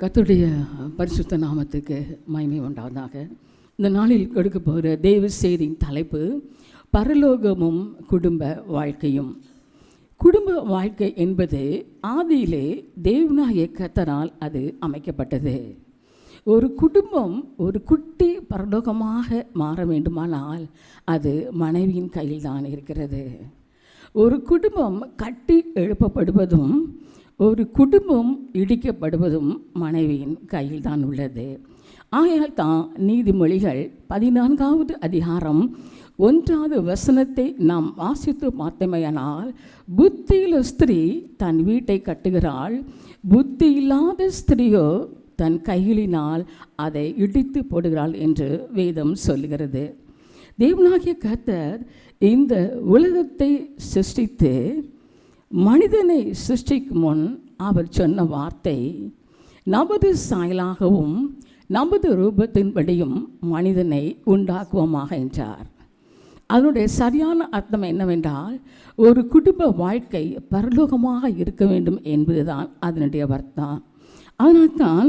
கர்த்தருடைய பரிசுத்த நாமத்துக்கு மகிமை உண்டாவதாக. இந்த நாளில் கொடுக்க போகிற தேவ செய்தியின் தலைப்பு பரலோகமும் குடும்ப வாழ்க்கையும். குடும்ப வாழ்க்கை என்பது ஆதியிலே தேவனாகிய கர்த்தரால் அது அமைக்கப்பட்டது. ஒரு குடும்பம் ஒரு குட்டி பரலோகமாக மாற வேண்டுமானால் அது மனைவியின் கையில் தான் இருக்கிறது. ஒரு குடும்பம் கட்டி எழுப்பப்படுவதும் ஒரு குடும்பம் இடிக்கப்படுவதும் மனைவியின் கையில் தான் உள்ளது. ஆகையால் தான் நீதிமொழிகள் 14வது அதிகாரம் 1வது வசனத்தை நாம் வாசித்து பார்த்தமையானால், புத்தியுள்ள ஸ்திரீ தன் வீட்டை கட்டுகிறாள், புத்தி இல்லாத ஸ்திரீயோ தன் கைகளினால் அதை இடித்து போடுகிறாள் என்று வேதம் சொல்லுகிறது. தேவனாகிய கர்த்தர் இந்த உலகத்தை சிருஷ்டித்து மனிதனை சிருஷ்டிக்கும் முன் அவர் சொன்ன வார்த்தை, நமது சாயலாகவும் நமது ரூபத்தின்படியும் மனிதனை உண்டாக்குவோமாக என்றார். அதனுடைய சரியான அர்த்தம் என்னவென்றால், ஒரு குடும்ப வாழ்க்கை பரலோகமாக இருக்க வேண்டும் என்பதுதான் அதனுடைய அர்த்தம். அதனால்தான்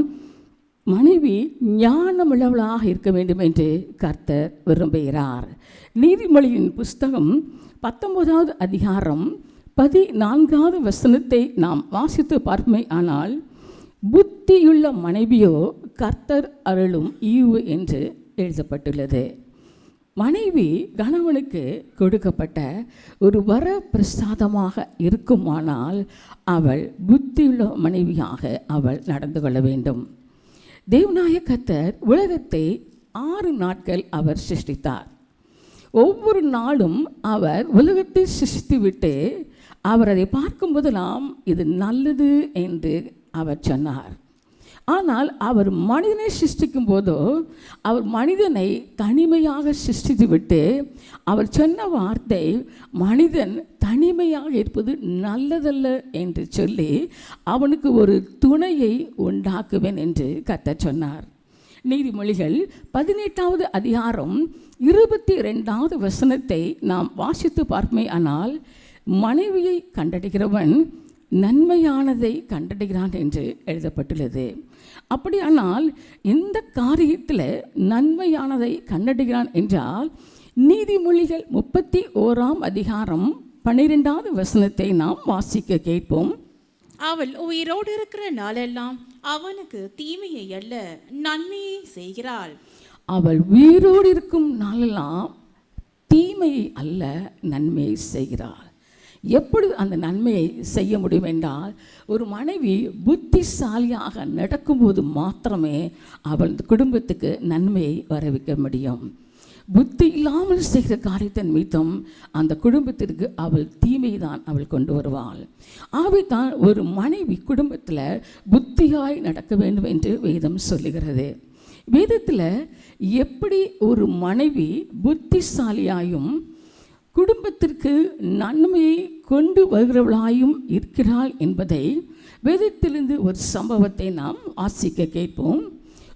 மனைவி ஞானமுள்ளவளாக இருக்க வேண்டும் என்று கர்த்தர் விரும்புகிறார். நீதிமொழியின் புஸ்தகம் 19வது அதிகாரம் 14வது வசனத்தை நாம் வாசித்து பார்ப்போமே ஆனால், புத்தியுள்ள மனைவியோ கர்த்தர் அருளும் ஈவு என்று எழுதப்பட்டுள்ளது. மனைவி கணவனுக்கு கொடுக்கப்பட்ட ஒரு வர பிரசாதமாக இருக்குமானால் அவள் புத்தியுள்ள மனைவியாக அவள் நடந்து கொள்ள வேண்டும். தேவனாகிய கர்த்தர் உலகத்தை 6 நாட்கள் அவர் சிருஷ்டித்தார். ஒவ்வொரு நாளும் அவர் உலகத்தை சிருஷ்டித்துவிட்டு அவர் அதை பார்க்கும்போதெல்லாம் இது நல்லது என்று அவர் சொன்னார். ஆனால் அவர் மனிதனை சிருஷ்டிக்கும் போதோ அவர் மனிதனை தனிமையாக சிருஷ்டித்து விட்டு அவர் சொன்ன வார்த்தை, மனிதன் தனிமையாக இருப்பது நல்லதல்ல என்று சொல்லி அவனுக்கு ஒரு துணையை உண்டாக்குவேன் என்று கர்த்தர் சொன்னார். நீதிமொழிகள் 18வது அதிகாரம் 22வது வசனத்தை நாம் வாசித்து பார்ப்போமே ஆனால், மனைவியை கண்டடைகிறவன் நன்மையானதை கண்டடைகிறான் என்று எழுதப்பட்டுள்ளது. அப்படியானால் இந்த காரியத்தில் நன்மையானதை கண்டடைகிறான் என்றால், நீதிமொழிகள் 31ஆம் அதிகாரம் 12வது வசனத்தை நாம் வாசிக்க கேட்போம். அவள் உயிரோடு இருக்கிற நாளெல்லாம் அவனுக்கு தீமையை அல்ல நன்மையை செய்கிறாள். அவள் உயிரோடு இருக்கும் நாளெல்லாம் தீமையை அல்ல நன்மையை செய்கிறாள். எப்படி அந்த நன்மையை செய்ய முடியும் என்றால், ஒரு மனைவி புத்திசாலியாக நடக்கும்போது மாத்திரமே அவள் குடும்பத்துக்கு நன்மையை வரவைக்க முடியும். புத்தி இல்லாமல் செய்கிற காரியத்தின் மீதும் அந்த குடும்பத்திற்கு அவள் தீமையை தான் அவள் கொண்டு வருவாள். ஆகைதான் ஒரு மனைவி குடும்பத்தில் புத்தியாய் நடக்க வேண்டும் என்று வேதம் சொல்லுகிறது. வேதத்தில் எப்படி ஒரு மனைவி புத்திசாலியாயும் குடும்பத்திற்கு நன்மையை கொண்டு வருகிறவளாயும் இருக்கிறாள் என்பதை வேதத்திலிருந்து ஒரு சம்பவத்தை நாம் வாசிக்க கேட்போம்.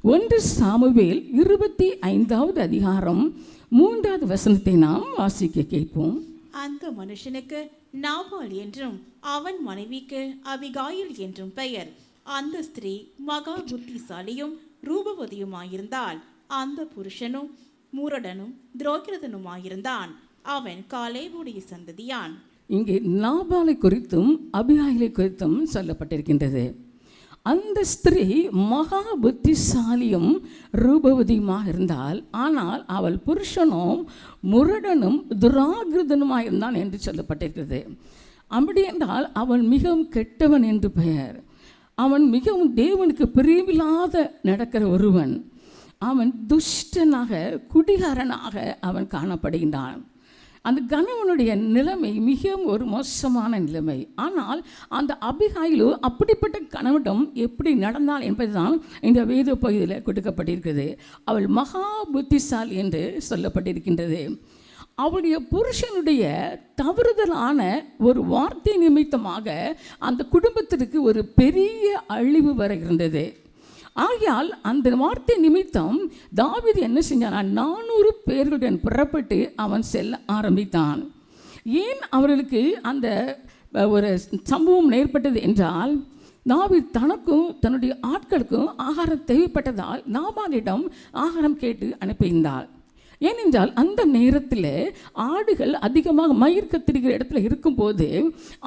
1 சாமுவேல் 25வது அதிகாரம் 3வது வசனத்தை நாம் வாசிக்க கேட்போம். அந்த மனுஷனுக்கு நாபால் என்றும் அவன் மனைவிக்கு அபிகாயில் என்றும் பெயர். அந்த ஸ்திரீ மகா புத்திசாலியும் ரூபவதியுமாயிருந்தாள். அந்த புருஷனும் முரடனும் துரோகிரதனுமாயிருந்தான். அவன் காலேபுடைய சந்ததியான். இங்கே நாபாலை குறித்தும் அபிகாயிலை குறித்தும் சொல்லப்பட்டிருக்கின்றது. அந்த ஸ்திரீ மகா புத்திசாலியும் ரூபவதியுமாக இருந்தால், ஆனால் அவள் புருஷனும் முரடனும் துராகிருதனுமாக இருந்தான் என்று சொல்லப்பட்டிருக்கிறது. அப்படி என்றால் அவன் மிகவும் கெட்டவன் என்று பெயர். அவன் மிகவும் தேவனுக்கு பிரியமில்லாத நடக்கிற ஒருவன். அவன் துஷ்டனாக குடிகாரனாக அவன் காணப்படுகின்றான். அந்த கணவனுடைய நிலைமை மிகவும் ஒரு மோசமான நிலைமை. ஆனால் அந்த அபிகாயிலோ அப்படிப்பட்ட கணவனிடம் எப்படி நடந்தாள் என்பதுதான் இந்த வேத பகுதியில் கொடுக்கப்பட்டிருக்கிறது. அவள் மகா புத்திசாலி என்று சொல்லப்பட்டிருக்கின்றது. அவளுடைய புருஷனுடைய தவறுதலான ஒரு வார்த்தை நிமித்தமாக அந்த குடும்பத்திற்கு ஒரு பெரிய அழிவு வருகின்றது. ஆகையால் அந்த வார்த்தை நிமித்தம் தாவீது என்ன செஞ்சான், 400 பேர்களுடன் புறப்பட்டு அவன் செல்ல ஆரம்பித்தான். ஏன் அவர்களுக்கு அந்த ஒரு சம்பவம் ஏற்பட்டது என்றால், தாவீது தனக்கும் தன்னுடைய ஆட்களுக்கும் ஆகாரம் தேவைப்பட்டதால் நாபாலிடம் ஆகாரம் கேட்டு அனுப்பியிருந்தாள். ஏனென்றால் அந்த நேரத்தில் ஆடுகள் அதிகமாக மயிர் கத்திரிக்கிற இடத்துல இருக்கும்போது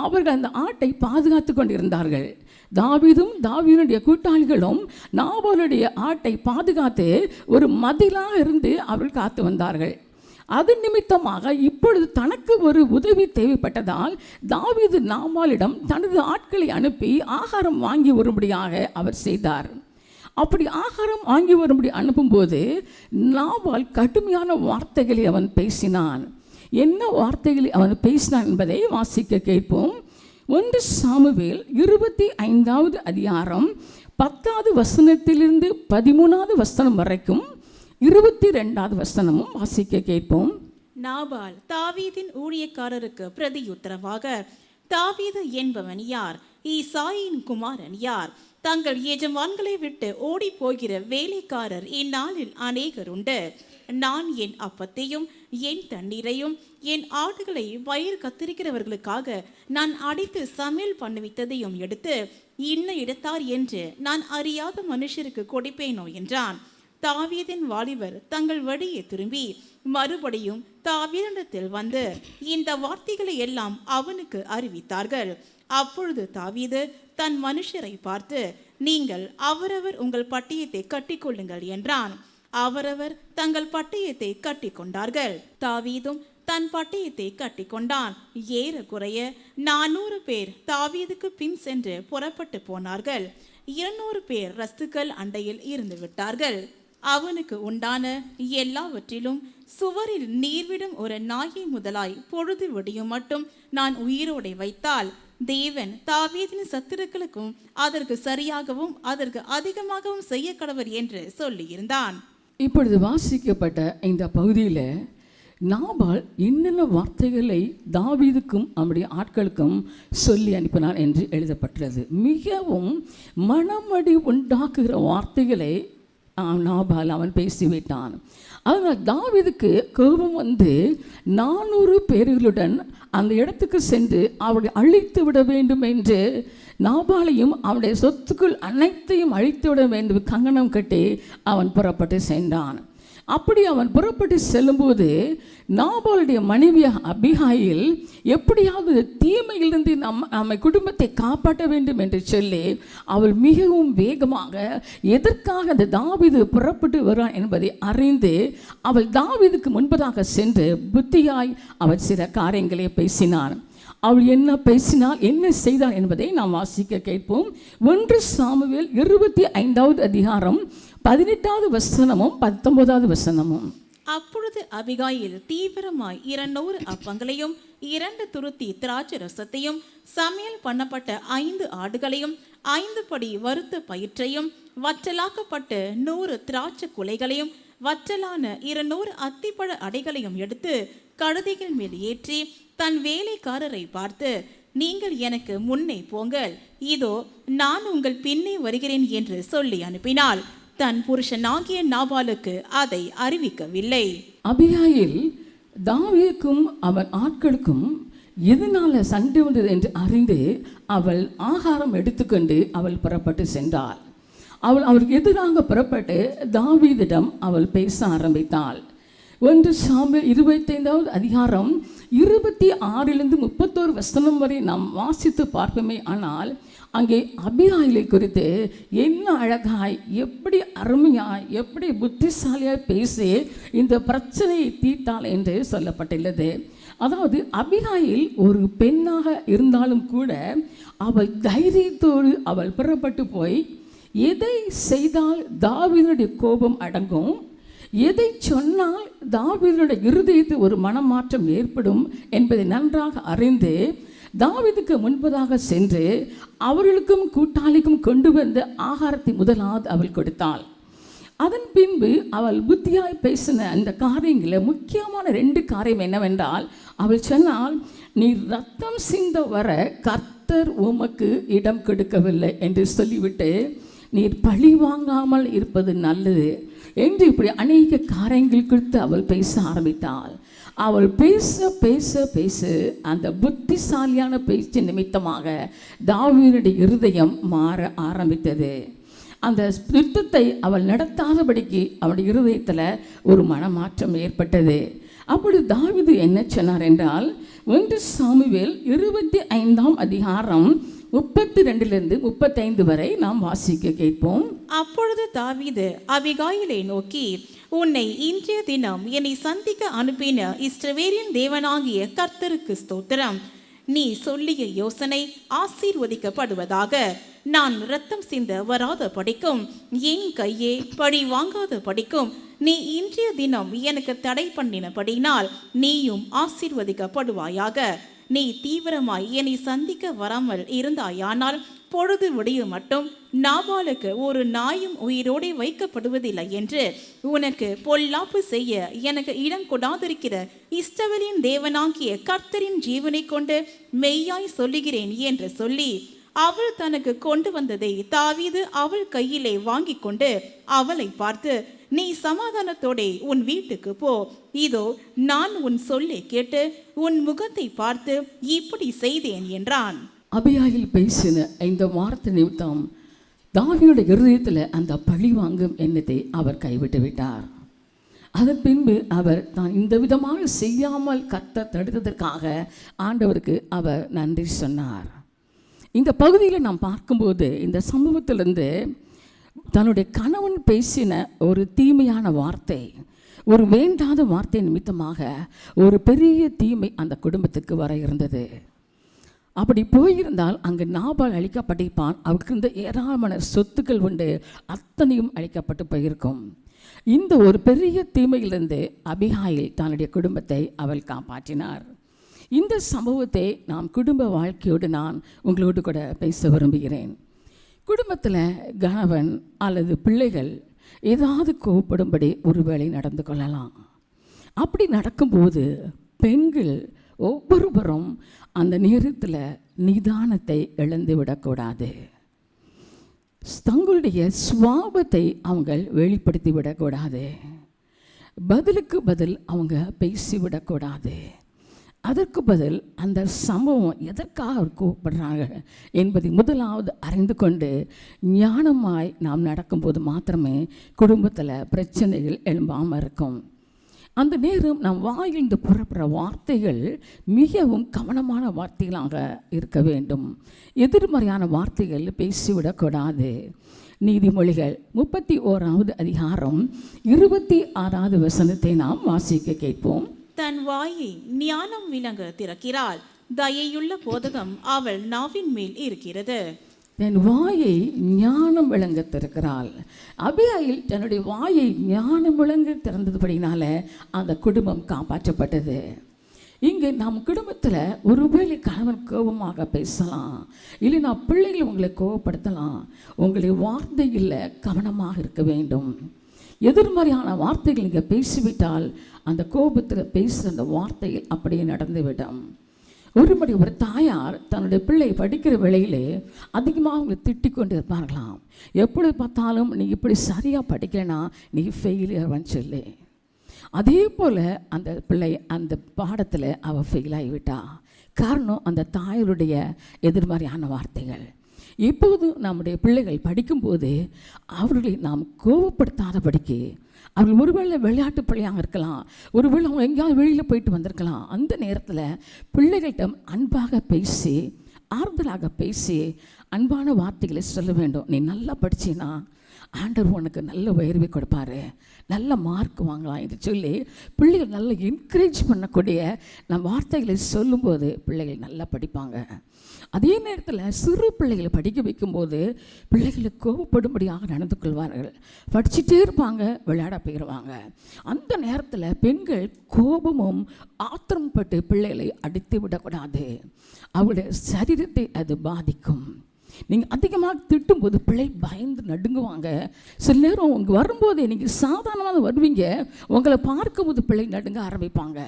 அவர்கள் அந்த ஆட்டை பாதுகாத்து கொண்டிருந்தார்கள். தாவீதும் தாவீதுடைய கூட்டாளிகளும் நாபாலுடைய ஆட்டை பாதுகாத்து ஒரு மதிலாக இருந்து அவர்கள் காத்து வந்தார்கள். அது நிமித்தமாக இப்பொழுது தனக்கு ஒரு உதவி தேவைப்பட்டதால் தாவீது நாபாலிடம் தனது ஆட்களை அனுப்பி ஆகாரம் வாங்கி வரும்படியாக அவர் செய்தார். அப்படி ஆகாரம் வாங்கி வரும்படி அனுப்பும்போது நாபால் கடுமையான வார்த்தைகளை அவன் பேசினான். என்ன வார்த்தைகளை அவன் பேசினான் என்பதை வாசிக்க கேட்போம். 1 சாமுவேல் 25வது அதிகாரம் 10வது வசனத்திலிருந்து 13வது வசனம் வரைக்கும் 22வது வசனமும் வாசிக்க கேட்போம். நாபால் தாவீதின் ஊழியக்காரருக்கு பிரதியுத்தரமாக, தாவீது என்பவன் யார்? ஈசாயின் குமாரன் யார்? தங்கள் எஜமான்களை விட்டு ஓடி போகிற வேலைக்காரர் இந்நாளில் அநேகர் உண்டு. நான் என் அப்பத்தையும் என் தண்ணீரையும் என் ஆடுகளை வயிறு கத்திரிக்கிறவர்களுக்காக நான் அடித்து சமையல் பண்ணுவித்ததையும் எடுத்து இன்ன இடத்தார் என்று நான் அறியாத மனுஷருக்கு கொடுப்பேனோ என்றான். தாவீதின் வாலிபர் தங்கள் வழியே திரும்பி மறுபடியும் தாவீதிடத்தில் வந்து இந்த வார்த்தைகளை எல்லாம் அவனுக்கு அறிவித்தார்கள். அப்பொழுது தாவீது தன் மனுஷரை பார்த்து, நீங்கள் அவரவர் உங்கள் பட்டயத்தை கட்டிக்கொள்ளுங்கள் என்றான். அவரவர் தங்கள் பட்டயத்தை கட்டி கொண்டார்கள். தாவீதும் தன் பட்டயத்தை கட்டி கொண்டான். ஏறக்குறைய 400 பேர் தாவீதுக்கு பின் சென்று புறப்பட்டு போனார்கள். 200 பேர் ரஸ்துக்கள் அண்டையில் இருந்து விட்டார்கள். அவனுக்கு உண்டான எல்லாவற்றிலும் சுவரில் நீர்விடும் ஒரு நாயை முதலாய் பொழுது விடியும் மட்டும் நான் உயிரோடை வைத்தால் தேவன் தாவீதின் சத்துருக்களுக்கும் அதற்கு சரியாகவும் அதற்கு அதிகமாகவும் செய்ய கடவர் என்று சொல்லியிருந்தான். இப்பொழுது வாசிக்கப்பட்ட இந்த பகுதியில் நாபால் என்னென்ன வார்த்தைகளை தாவீதுக்கும் அவருடைய ஆட்களுக்கும் சொல்லி அனுப்பினார் என்று எழுதப்பட்டுள்ளது. மிகவும் மனமடி உண்டாக்குகிற வார்த்தைகளை நாபால் அவன் பேசிவிட்டான். அதனால் தாவீதுக்கு கோபம் வந்து 400 பேர்களுடன் அந்த இடத்துக்கு சென்று அவரை அழித்து விட வேண்டும் என்று நாபாலையும் அவனுடைய சொத்துக்கள் அனைத்தையும் அழித்து விட வேண்டும் கங்கணம் கட்டி அவன் புறப்பட்டு சென்றான். அப்படி அவன் புறப்பட்டு செல்லும்போது நாபாலுடைய மனைவி அபிகாயில் எப்படியாவது தீமையிலிருந்து நம்மை குடும்பத்தை காப்பாற்ற வேண்டும் என்று சொல்லி அவள் மிகவும் வேகமாக எதற்காக அந்த தாவீது புறப்பட்டு வருவான் என்பதை அறிந்து அவள் தாவீதுக்கு முன்பதாக சென்று புத்தியாய் அவள் சில காரியங்களை பேசினான். அவள் என்ன பேசினாள், என்ன செய்தாள் என்பதை நாம் வாசிக்க கேட்போம். 1 சாமுவேல் 25வது அதிகாரம் 18வது வசனமும் 19வது வசனமும். அப்பொழுது அபிகாயில் தீவிரமாய் 200 அப்பங்களையும் 2 துருத்தி திராட்சை ரசத்தையும் சமையல் பண்ணப்பட்ட 5 ஆடுகளையும் 5 படி வறுத்த பயிற்றையும் வற்றலாக்கப்பட்டு 100 திராட்சை குலைகளையும் வற்றலான 200 அத்திப்பழ அடைகளையும் எடுத்து கழுதைகள் மேல் ஏற்றி தன் வேலைக்காரரை பார்த்து, நீங்கள் எனக்கு முன்னே போங்கள், இதோ நான் உங்கள் பின்னே வருகிறேன் என்று சொல்லி அனுப்பினாள். தன் புருஷனாகிய நாபாலுக்கு அதை அறிவிக்கவில்லை. அபிகாயில் தாவீதுக்கும் அவன் ஆட்களுக்கும் எதனால சண்டை வந்தது என்று அறிந்து அவள் ஆகாரம் எடுத்துக்கொண்டு அவள் புறப்பட்டு சென்றாள். அவருக்கு எதிராக புறப்பட்டு தாவீதிடம் அவள் பேச ஆரம்பித்தாள். 1 சாமுவேல் 25வது அதிகாரம் 26லிருந்து 31 வசனம் வரை நாம் வாசித்து பார்ப்போமே. ஆனால் அங்கே அபிகாயிலை குறித்து என்ன அழகாய், எப்படி அருமையாய், எப்படி புத்திசாலியாய் பேசி இந்த பிரச்சனையை தீர்த்தாள் என்று சொல்லப்பட்டுள்ளது. அதாவது அபிகாயில் ஒரு பெண்ணாக இருந்தாலும் கூட அவள் தைரியத்தோடு அவள் புறப்பட்டு போய் எதை செய்தால் தாவீதுடைய கோபம் அடங்கும், எதை சொன்னால் தாவீதுடைய இருதயத்தில் ஒரு மனமாற்றம் ஏற்படும் என்பதை நன்றாக அறிந்து தாவீதுக்கு முன்பதாக சென்று அவர்களுக்கும் கூட்டாளிக்கும் கொண்டு வந்த ஆகாரத்தை முதலாவது அவள் கொடுத்தாள். அதன் பின்பு அவள் புத்தியாய் பேசின அந்த காரியங்களில் முக்கியமான 2 காரியம் என்னவென்றால், அவள் சொன்னால், நீ ரத்தம் சிந்த வர கர்த்தர் உமக்கு இடம் கொடுக்கவில்லை என்று சொல்லிவிட்டு நீர் பழி வாங்காமல் இருப்பது நல்லது. என்று இப்படி அநேக காரியங்கள் குறித்து அவள் பேச ஆரம்பித்தாள். அவள் பேச பேச பேச அந்த புத்திசாலியான பேச்சு நிமித்தமாக தாவீதுடைய இருதயம் மாற ஆரம்பித்தது. அந்த யுத்தத்தை அவள் நடத்தாதபடிக்கு அவளுடைய இருதயத்தில் ஒரு மனமாற்றம் ஏற்பட்டது. அப்பொழுது தாவீது என்ன சொன்னார் என்றால், 1 சாமுவேல் 25ஆம் அதிகாரம் 32 35 வரை நாம் வாசிக்க கேட்போம். அப்பொழுது தாவீது அபிகாயிலை நோக்கி, உன்னை இன்றைய தினம் என்னை சந்திக்க அனுப்பின இஸ்ரவேலின் தேவனாகிய கர்த்தருக்கு ஸ்தோத்திரம். நீ சொல்லிய யோசனை ஆசீர்வதிக்கப்படுவதாக. நான் இரத்தம் சிந்த வராத படிக்கும், என் கையே பழி வாங்காத படிக்கும் நீ இன்றைய தினம் எனக்கு தடை பண்ணினபடினால் நீயும் ஆசீர்வதிக்கப்படுவாயாக. நீ தீவிரமாய் என்னை சந்திக்க வராமல் இருந்தாயானால் பொழுது விடியும் மட்டும் நாபாலுக்கு ஒரு நாயும் உயிரோடு வைக்கப்படுவதில்லை என்று உனக்கு பொல்லாப்பு செய்ய எனக்கு இடம் கொடாதிருக்கிற இஸ்ரவேலின் தேவனாகிய கர்த்தரின் ஜீவனை கொண்டு மெய்யாய் சொல்லுகிறேன் என்று சொல்லி அவள் தனக்கு கொண்டு வந்ததை தாவீது அவள் கையிலே வாங்கி கொண்டு அவளை பார்த்து, நீ சமாதானத்தோடே உன் வீட்டுக்கு போ. இதோ நான் உன் சொல்லை கேட்டு உன் முகத்தை பார்த்து இப்படி செய்தேன் என்றான். அபிகாயில் பேசின இந்த வார்த்தை நிமித்தம் தாவீதுடைய இருதயத்தில் அந்த பழி வாங்கும் எண்ணத்தை அவர் கைவிட்டு விட்டார். அதன் பின்பு அவர் தான் இந்த விதமாக செய்யாமல் கர்த்தர் தடுத்ததற்காக ஆண்டவருக்கு அவர் நன்றி சொன்னார். இந்த பகுதியில் நாம் பார்க்கும்போது இந்த சம்பவத்திலிருந்து தன்னுடைய கணவன் பேசின ஒரு தீமையான வார்த்தை, ஒரு வேண்டாத வார்த்தை நிமித்தமாக ஒரு பெரிய தீமை அந்த குடும்பத்துக்கு வர இருந்தது. அப்படி போயிருந்தால் அங்கு நாபால் அழிக்கப்பட்டிருப்பான். அவருக்கு இருந்த ஏராளமான சொத்துக்கள் உண்டு, அத்தனையும் அழிக்கப்பட்டு போயிருக்கும். இந்த ஒரு பெரிய தீமையிலிருந்து அபிகாயில் தன்னுடைய குடும்பத்தை அவள் காப்பாற்றினார். இந்த சம்பவத்தை நாம் குடும்ப வாழ்க்கையோடு நான் உங்களோடு கூட பேச விரும்புகிறேன். குடும்பத்தில் கணவன் அல்லது பிள்ளைகள் ஏதாவது கோவப்படும்படி ஒருவேளை நடந்து கொள்ளலாம். அப்படி நடக்கும்போது பெண்கள் ஒவ்வொருவரும் அந்த நேரத்தில் நிதானத்தை இழந்து விடக்கூடாது. தங்களுடைய சுவாபத்தை அவங்க வெளிப்படுத்தி விடக்கூடாது. பதிலுக்கு பதில் அவங்க பேசிவிடக்கூடாது. அதற்கு பதில் அந்த சம்பவம் எதற்காக அவர் கோவப்படுறாங்க என்பதை முதலாவது அறிந்து கொண்டு ஞானமாய் நாம் நடக்கும்போது மாத்திரமே குடும்பத்தில் பிரச்சனைகள் எழும்பாமல் இருக்கும். அந்த நேரம் நம் வாயிலிருந்து புறப்படுற வார்த்தைகள் மிகவும் கவனமான வார்த்தைகளாக இருக்க வேண்டும். எதிர்மறையான வார்த்தைகள் பேசிவிடக்கூடாது. நீதிமொழிகள் 31ஆவது அதிகாரம் 26ஆவது வசனத்தை நாம் வாசிக்க கேட்போம். தன் வாயை ஞானம் விளங்க திறக்கிறாள், தயையுள்ள போதகம் அவள் நாவின் மேல் இருக்கிறது. தன் வாயை ஞானம் விளங்க திறக்கிறாள். அபிகாயில் தன்னுடைய வாயை ஞானம் விளங்க திறந்ததுபடினால அந்த குடும்பம் காப்பாற்றப்பட்டது. இங்கே நம் குடும்பத்தில் ஒருவேளை கணவன் கோபமாக பேசலாம், இல்லைனா பிள்ளைகள் உங்களை கோபப்படுத்தலாம். உங்களுடைய வார்த்தையில் கவனமாக இருக்க வேண்டும். எதிர்மறையான வார்த்தைகள் நீங்கள் பேசிவிட்டால் அந்த கோபத்தில் பேசுகிற அந்த வார்த்தைகள் அப்படியே நடந்துவிடும். ஒருபடி ஒரு தாயார் தன்னுடைய பிள்ளை படிக்கிற வேளையிலே அதிகமாக அவங்க திட்டிக் கொண்டு இருப்பார்களாம். எப்பொழுது பார்த்தாலும் நீ இப்படி சரியாக படிக்கலைன்னா நீ ஃபெயிலியர்னு சொல்லி. அதே போல் அந்த பிள்ளை அந்த பாடத்தில் அவள் ஃபெயில் ஆகிவிட்டா. காரணம் அந்த தாயாருடைய எதிர்மறையான வார்த்தைகள். இப்போது நம்முடைய பிள்ளைகள் படிக்கும்போது அவர்களை நாம் கோபப்படுத்தாதபடிக்கு, அவர்கள் ஒருவேளை விளையாட்டு பிள்ளையாக இருக்கலாம், ஒருவேளை அவங்க எங்கேயாவது வெளியில் போயிட்டு வந்திருக்கலாம். அந்த நேரத்தில் பிள்ளைகள்கிட்ட அன்பாக பேசி ஆறுதலாக பேசி அன்பான வார்த்தைகளை சொல்ல வேண்டும். நீ நல்லா படிச்சின்னா ஆண்டவர் உனக்கு நல்ல உயர்வை கொடுப்பாரு, நல்ல மார்க் வாங்கலாம் என்று சொல்லி பிள்ளைகள் நல்லா என்கரேஜ் பண்ணக்கூடிய நம் வார்த்தைகளை சொல்லும்போது பிள்ளைகள் நல்லா படிப்பாங்க. அதே நேரத்தில் சிறு பிள்ளைகளை படிக்க வைக்கும்போது பிள்ளைகளுக்கு கோபப்படும்படியாக நடந்து கொள்வார்கள். படிச்சுட்டே இருப்பாங்க, விளையாட போயிடுவாங்க. அந்த நேரத்தில் பெண்கள் கோபமும் ஆத்திரம்பட்டு பிள்ளைகளை அடித்து விடக்கூடாது. அவருடைய சரீரத்தை அது பாதிக்கும். நீங்கள் அதிகமாக திட்டும்போது பிள்ளை பயந்து நடுங்குவாங்க. சில நேரம் உங்கள் வரும்போதே நீங்கள் சாதாரணமாக வருவீங்க, உங்களை பார்க்கும்போது பிள்ளை நடுங்க ஆரம்பிப்பாங்க.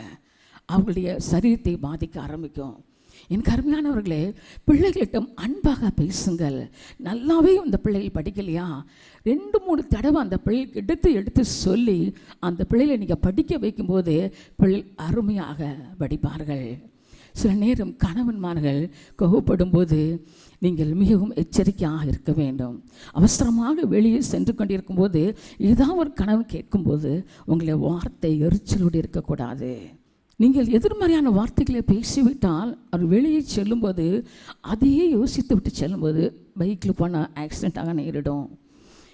அவங்களுடைய சரீரத்தை பாதிக்க ஆரம்பிக்கும். என் கருமையானவர்களே, பிள்ளைகளிடம் அன்பாக பேசுங்கள். நல்லாவே அந்த பிள்ளைகள் படிக்கலையா, 2-3 தடவை அந்த பிள்ளைகள் எடுத்து சொல்லி அந்த பிள்ளைகளை நீங்கள் படிக்க வைக்கும்போது பிள்ளைகள் அருமையாக படிப்பார்கள். சில நேரம் கணவன்மார்கள் கோபப்படும் போது நீங்கள் மிகவும் எச்சரிக்கையாக இருக்க வேண்டும். அவசரமாக வெளியே சென்று கொண்டிருக்கும் போது ஏதாவது ஒரு கணவன் கேட்கும்போது உங்களை வார்த்தை எரிச்சலோடு இருக்கக்கூடாது. நீங்கள் எதிர்மறையான வார்த்தைகளை பேசிவிட்டால் அவர் வெளியே செல்லும்போது அதையே யோசித்து விட்டு செல்லும்போது பைக்கில் போனால் ஆக்சிடெண்ட்டாக நேரிடும்.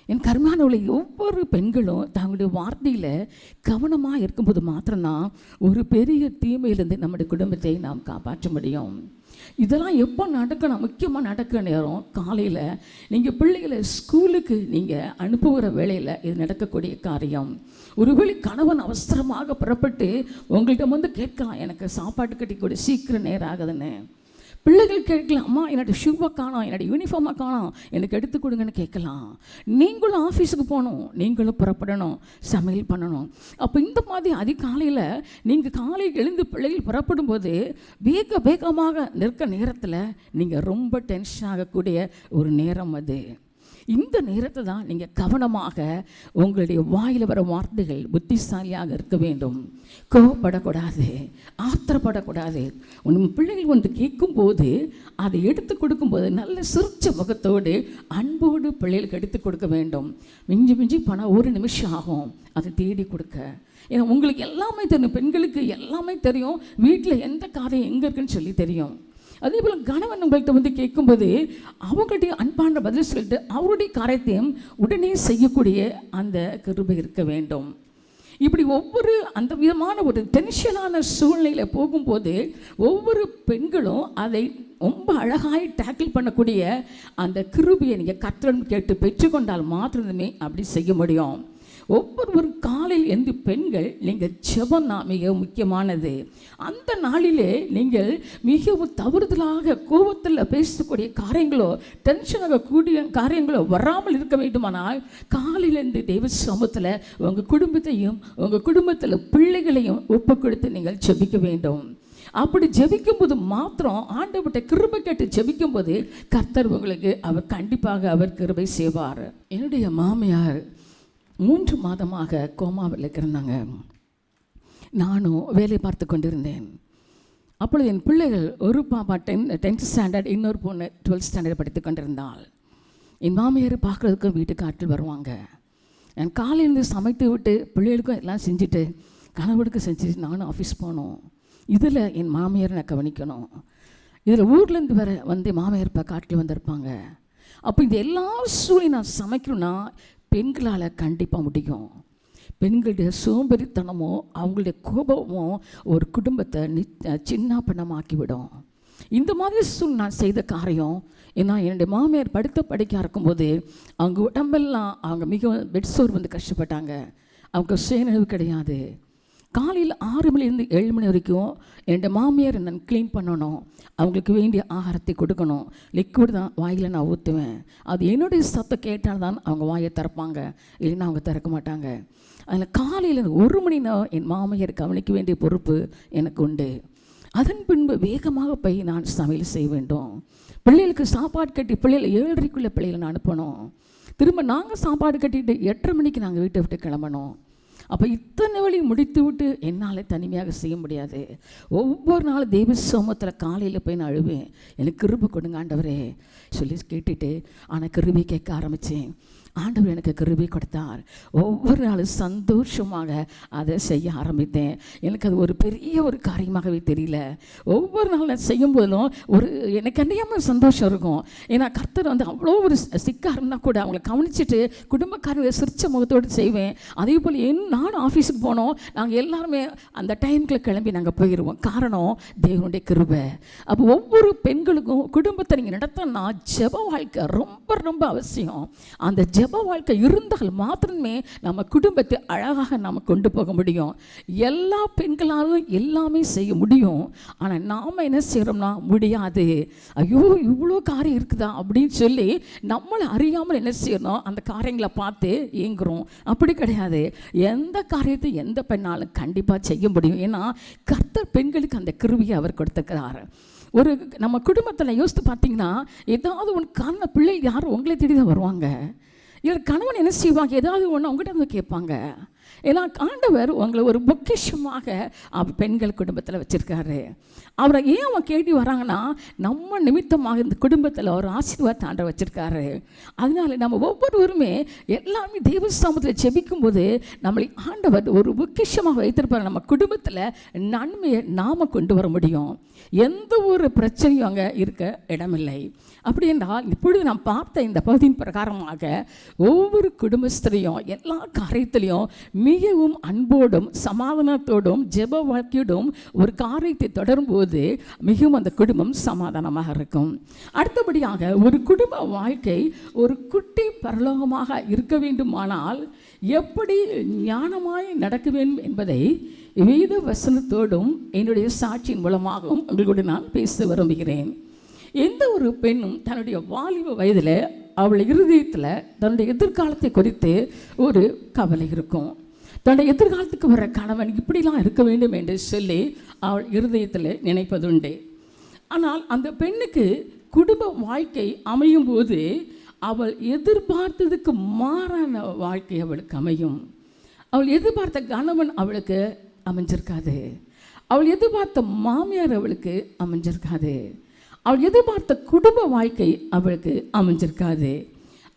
என் கருமானவளை ஒவ்வொரு பெண்களும் தங்களுடைய வார்த்தையில் கவனமாக இருக்கும்போது மாத்திரம்தான் ஒரு பெரிய தீமையிலிருந்து நம்முடைய குடும்பத்தை நாம் காப்பாற்ற முடியும். இதெல்லாம் எப்போ நடக்கணும்? முக்கியமாக நடக்கிற நேரம் காலையில் நீங்கள் பிள்ளைகளை ஸ்கூலுக்கு நீங்கள் அனுப்புகிற வேளையில் இது நடக்கக்கூடிய காரியம். ஒருவேளை கணவன் அவசரமாக புறப்பட்டு உங்கள்கிட்ட கேட்கலாம், எனக்கு சாப்பாட்டு கட்டி கூட சீக்கிரம் நேரம் ஆகுதுன்னு. பிள்ளைகள் கேட்கலாம், அம்மா என்னோடய ஷூவை காணோம், என்னோடய யூனிஃபார்மாக காணோம், எனக்கு எடுத்து கொடுங்கன்னு கேட்கலாம். நீங்களும் ஆஃபீஸுக்கு போகணும், நீங்களும் புறப்படணும், சமையல் பண்ணணும். அப்போ இந்த மாதிரி அதிகாலையில் நீங்கள் காலையில் எழுந்து பிள்ளைகள் புறப்படும் போது வேகமாக நிற்க நேரத்தில் நீங்கள் ரொம்ப டென்ஷன் ஆகக்கூடிய ஒரு நேரம் அது. இந்த நேரத்தை தான் நீங்கள் கவனமாக உங்களுடைய வாயில் வர வார்த்தைகள் புத்திசாலியாக இருக்க வேண்டும். கோவப்படக்கூடாது, ஆத்திரப்படக்கூடாது. உன் பிள்ளைகள் கேட்கும்போது அதை எடுத்து கொடுக்கும்போது நல்ல சிரிச்ச முகத்தோடு அன்போடு பிள்ளைகளுக்கு எடுத்து கொடுக்க வேண்டும். மிஞ்சி போனால் 1 நிமிஷம் ஆகும் அதை தேடி கொடுக்க. ஏன்னா உங்களுக்கு எல்லாமே தெரியும், பெண்களுக்கு எல்லாமே தெரியும், வீட்டில் எந்த காரியம் எங்கே இருக்குன்னு சொல்லி தெரியும். அதே போல் கணவன் உங்கள்கிட்ட கேட்கும்போது அவங்களுடைய அன்பான பதில் சொல்லிட்டு அவருடைய காரியத்தையும் உடனே செய்யக்கூடிய அந்த கிருபை இருக்க வேண்டும். இப்படி ஒவ்வொரு அந்த விதமான ஒரு டென்ஷனான சூழ்நிலையில் போகும்போது ஒவ்வொரு பெண்களும் அதை ரொம்ப அழகாய் டேக்கிள் பண்ணக்கூடிய அந்த கிருபையை நீங்கள் கர்த்தரிடம் கேட்டு பெற்றுக்கொண்டால் மாத்திரமே அப்படி செய்ய முடியும். ஒவ்வொரு காலையில் எழுந்து பெண்கள் நீங்கள் ஜெபம் தான் மிக முக்கியமானது. அந்த நாளிலே நீங்கள் மிகவும் தவறுதலாக கோபத்தில் பேசக்கூடிய காரியங்களோ டென்ஷனாக கூடிய காரியங்களோ வராமல் இருக்க வேண்டுமானால் காலையிலேருந்து தெய்வ சமூகத்தில் உங்கள் குடும்பத்தையும் உங்கள் குடும்பத்தில் பிள்ளைகளையும் ஒப்பு கொடுத்து நீங்கள் ஜெபிக்க வேண்டும். அப்படி ஜெபிக்கும்போது மாத்திரம் ஆண்டவர்கிட்ட கிருபை கேட்டு ஜெபிக்கும்போது கர்த்தர் உங்களுக்கு அவர் கண்டிப்பாக அவர் கிருபை செய்வார். என்னுடைய மாமியார் 3 மாதமாக கோமாவில் இருக்கிறாங்க. நானும் வேலை பார்த்து கொண்டிருந்தேன். அப்பொழுது என் பிள்ளைகள் ஒரு பாப்பா 10th ஸ்டாண்டர்ட், இன்னொரு பொண்ணு 12th ஸ்டாண்டர்ட் படித்து கொண்டிருந்தாள். என் மாமியார் பார்க்குறதுக்கும் வீட்டுக்கு ஆட்கள் வருவாங்க. என் காலையிலேருந்து சமைத்து விட்டு பிள்ளைகளுக்கும் எல்லாம் செஞ்சுட்டு கணவனுக்கு செஞ்சுட்டு நானும் ஆஃபீஸ் போகணும். இதில் என் மாமியாரை நான் கவனிக்கணும். இதில் ஊர்லேருந்து வந்து மாமியார் இப்போ காட்டில் வந்திருப்பாங்க. அப்போ இந்த எல்லா சூழ்நிலையும் நான் சமைக்கணும்னா பெண்களால் கண்டிப்பாக முடியும். பெண்களுடைய சோம்பேறித்தனமோ அவங்களுடைய கோபமோ ஒரு குடும்பத்தை சின்ன பின்னமாக்கிவிடும். இந்த மாதிரி நான் செய்த காரியம் ஏன்னா என்னுடைய மாமியார் படிக்க இருக்கும்போது அவங்க உடம்பெல்லாம் அவங்க மிகவும் பெட்சோர் கஷ்டப்பட்டாங்க. அவங்க சுயநினைவு கிடையாது. காலையில் 6 மணிலேருந்து 7 மணி வரைக்கும் என்னுடைய மாமியார் நான் க்ளீன் பண்ணணும், அவங்களுக்கு வேண்டிய ஆகாரத்தை கொடுக்கணும். லிக்விட் தான் வாயில் நான் ஊற்றுவேன். அது என்னுடைய சத்தம் கேட்டால் தான் அவங்க வாயை திறப்பாங்க, இல்லைன்னா அவங்க திறக்க மாட்டாங்க. அதில் காலையில் 1 மணி நேரம் என் மாமியார் கவனிக்க வேண்டிய பொறுப்பு எனக்கு உண்டு. அதன் பின்பு வேகமாக போய் நான் சமையல் செய்ய வேண்டும். பிள்ளைகளுக்கு சாப்பாடு கட்டி பிள்ளைகளை 7:30க்குள்ளே பிள்ளைகளை நான் அனுப்பணும். திரும்ப நாங்கள் சாப்பாடு கட்டிட்டு 8:30 மணிக்கு நாங்கள் வீட்டை விட்டு கிளம்பணும். அப்போ இத்தனை வழி முடித்து விட்டு என்னால் தனிமையாக செய்ய முடியாது. ஒவ்வொரு நாள் தெய்வ சமூகத்தில் காலையில் போய் நான் அழுவேன், எனக்கு கிருபை கொடுங்க ஆண்டவரே சொல்லி கேட்டுட்டு ஆனால் கிருபை கேட்க ஆரம்பித்தேன். ஆண்டவர் எனக்கு கிருபை கொடுத்தார். ஒவ்வொரு நாளும் சந்தோஷமாக அதை செய்ய ஆரம்பித்தேன். எனக்கு அது ஒரு பெரிய ஒரு காரியமாகவே தெரியல. ஒவ்வொரு நாள் நான் செய்யும்போதும் எனக்கு அறியாமல் சந்தோஷம் இருக்கும். ஏன்னா கர்த்தர் அவ்வளோ ஒரு சிக்காக இருந்தால் கூட அவங்களை கவனிச்சுட்டு குடும்பக்காரங்களை சிரிச்ச முகத்தோடு செய்வேன். அதே போல் நானும் ஆஃபீஸுக்கு போனோம், நாங்கள் எல்லாருமே அந்த டைமுக்குள்ள கிளம்பி நாங்கள் போயிடுவோம். காரணம் தேவனுடைய கிருபை. அப்போ ஒவ்வொரு பெண்களுக்கும் குடும்பத்தை நீங்கள் நடத்தினா ஜெப வாழ்க்கை ரொம்ப ரொம்ப அவசியம். அந்த ஜெப வாழ்க்கை இருந்தால் மாத்திரமே நம்ம குடும்பத்தை அழகாக நாம் கொண்டு போக முடியும். எல்லா பெண்களாலும் எல்லாமே செய்ய முடியும். ஆனால் நாம் என்ன செய்கிறோம்னா முடியாது. ஐயோ இவ்வளோ காரியம் இருக்குதா அப்படின்னு சொல்லி நம்மளை அறியாமல் என்ன செய்யணும், அந்த காரியங்களை பார்த்து ஏங்குறோம். அப்படி கிடையாது. எந்த காரியத்தை எந்த பெண்ணாலும் கண்டிப்பாக செய்ய முடியும். ஏன்னா கர்த்தர் பெண்களுக்கு அந்த கிருபையை அவர் கொடுத்துக்கிறார். ஒரு நம்ம குடும்பத்தில் யோசித்து பார்த்தீங்கன்னா, ஏதாவது ஒன்று காரண பிள்ளைகள் யாரும் உங்களை தேடி தான் வருவாங்க. இல்லை கணவன் என்ன செய்வாங்க, ஏதாவது ஒன்று அவங்ககிட்ட வந்து கேட்பாங்க. ஏன்னா ஆண்டவர் உங்களை ஒரு பொக்கிஷமாக அவர் பெண்கள் குடும்பத்தில் வச்சுருக்காரு. அவரை ஏன் அவன் கேட்டி வராங்கன்னா, நம்ம நிமித்தமாக இந்த குடும்பத்தில் ஒரு ஆசீர்வாதத்தை ஆண்டவர் வச்சுருக்காரு. அதனால நம்ம ஒவ்வொருவருமே எல்லாமே தெய்வ சமூகத்தில் ஜெபிக்கும்போது நம்மளை ஆண்டவர் ஒரு பொக்கிஷமாக வைத்திருப்பார். நம்ம குடும்பத்தில் நன்மையை நாம் கொண்டு வர முடியும். எந்த ஒரு பிரச்சனையும் அங்கே இருக்க இடமில்லை. அப்படி என்றால் இப்பொழுது நாம் பார்த்த இந்த பகுதியின் பிரகாரமாக ஒவ்வொரு குடும்பஸ்திரையும் எல்லா காரியத்திலையும் மிகவும் அன்போடும் சமாதானத்தோடும் ஜெப வாழ்க்கையோடும் ஒரு காரியத்தை தொடரும்போது மிகவும் அந்த குடும்பம் சமாதானமாக இருக்கும். அடுத்தபடியாக ஒரு குடும்ப வாழ்க்கை ஒரு குட்டி பரலோகமாக இருக்க வேண்டுமானால் எப்படி ஞானமாய் நடக்க வேண்டும் என்பதை வேத வசனத்தோடும் என்னுடைய சாட்சியின் மூலமாகவும் உங்களோடு நான் பேச விரும்புகிறேன். எந்த ஒரு பெண்ணும் தன்னுடைய வாலிப வயதில் அவள் இருதயத்தில் தன்னுடைய எதிர்காலத்தை குறித்து ஒரு கவலை இருக்கும். தன்னுடைய எதிர்காலத்துக்கு வர கணவன் இப்படிலாம் இருக்க வேண்டும் என்று சொல்லி அவள் இருதயத்தில் நினைப்பதுண்டு. ஆனால் அந்த பெண்ணுக்கு குடும்ப வாழ்க்கை அமையும் போது அவள் எதிர்பார்த்ததுக்கு மாறான வாழ்க்கை அவளுக்கு அமையும். அவள் எதிர்பார்த்த கணவன் அவளுக்கு அமைஞ்சிருக்காது. அவள் எதிர்பார்த்த மாமியார் அவளுக்கு அமைஞ்சிருக்காது. அவள் எதிர்பார்த்த குடும்ப வாழ்க்கை அவளுக்கு அமைஞ்சிருக்காது.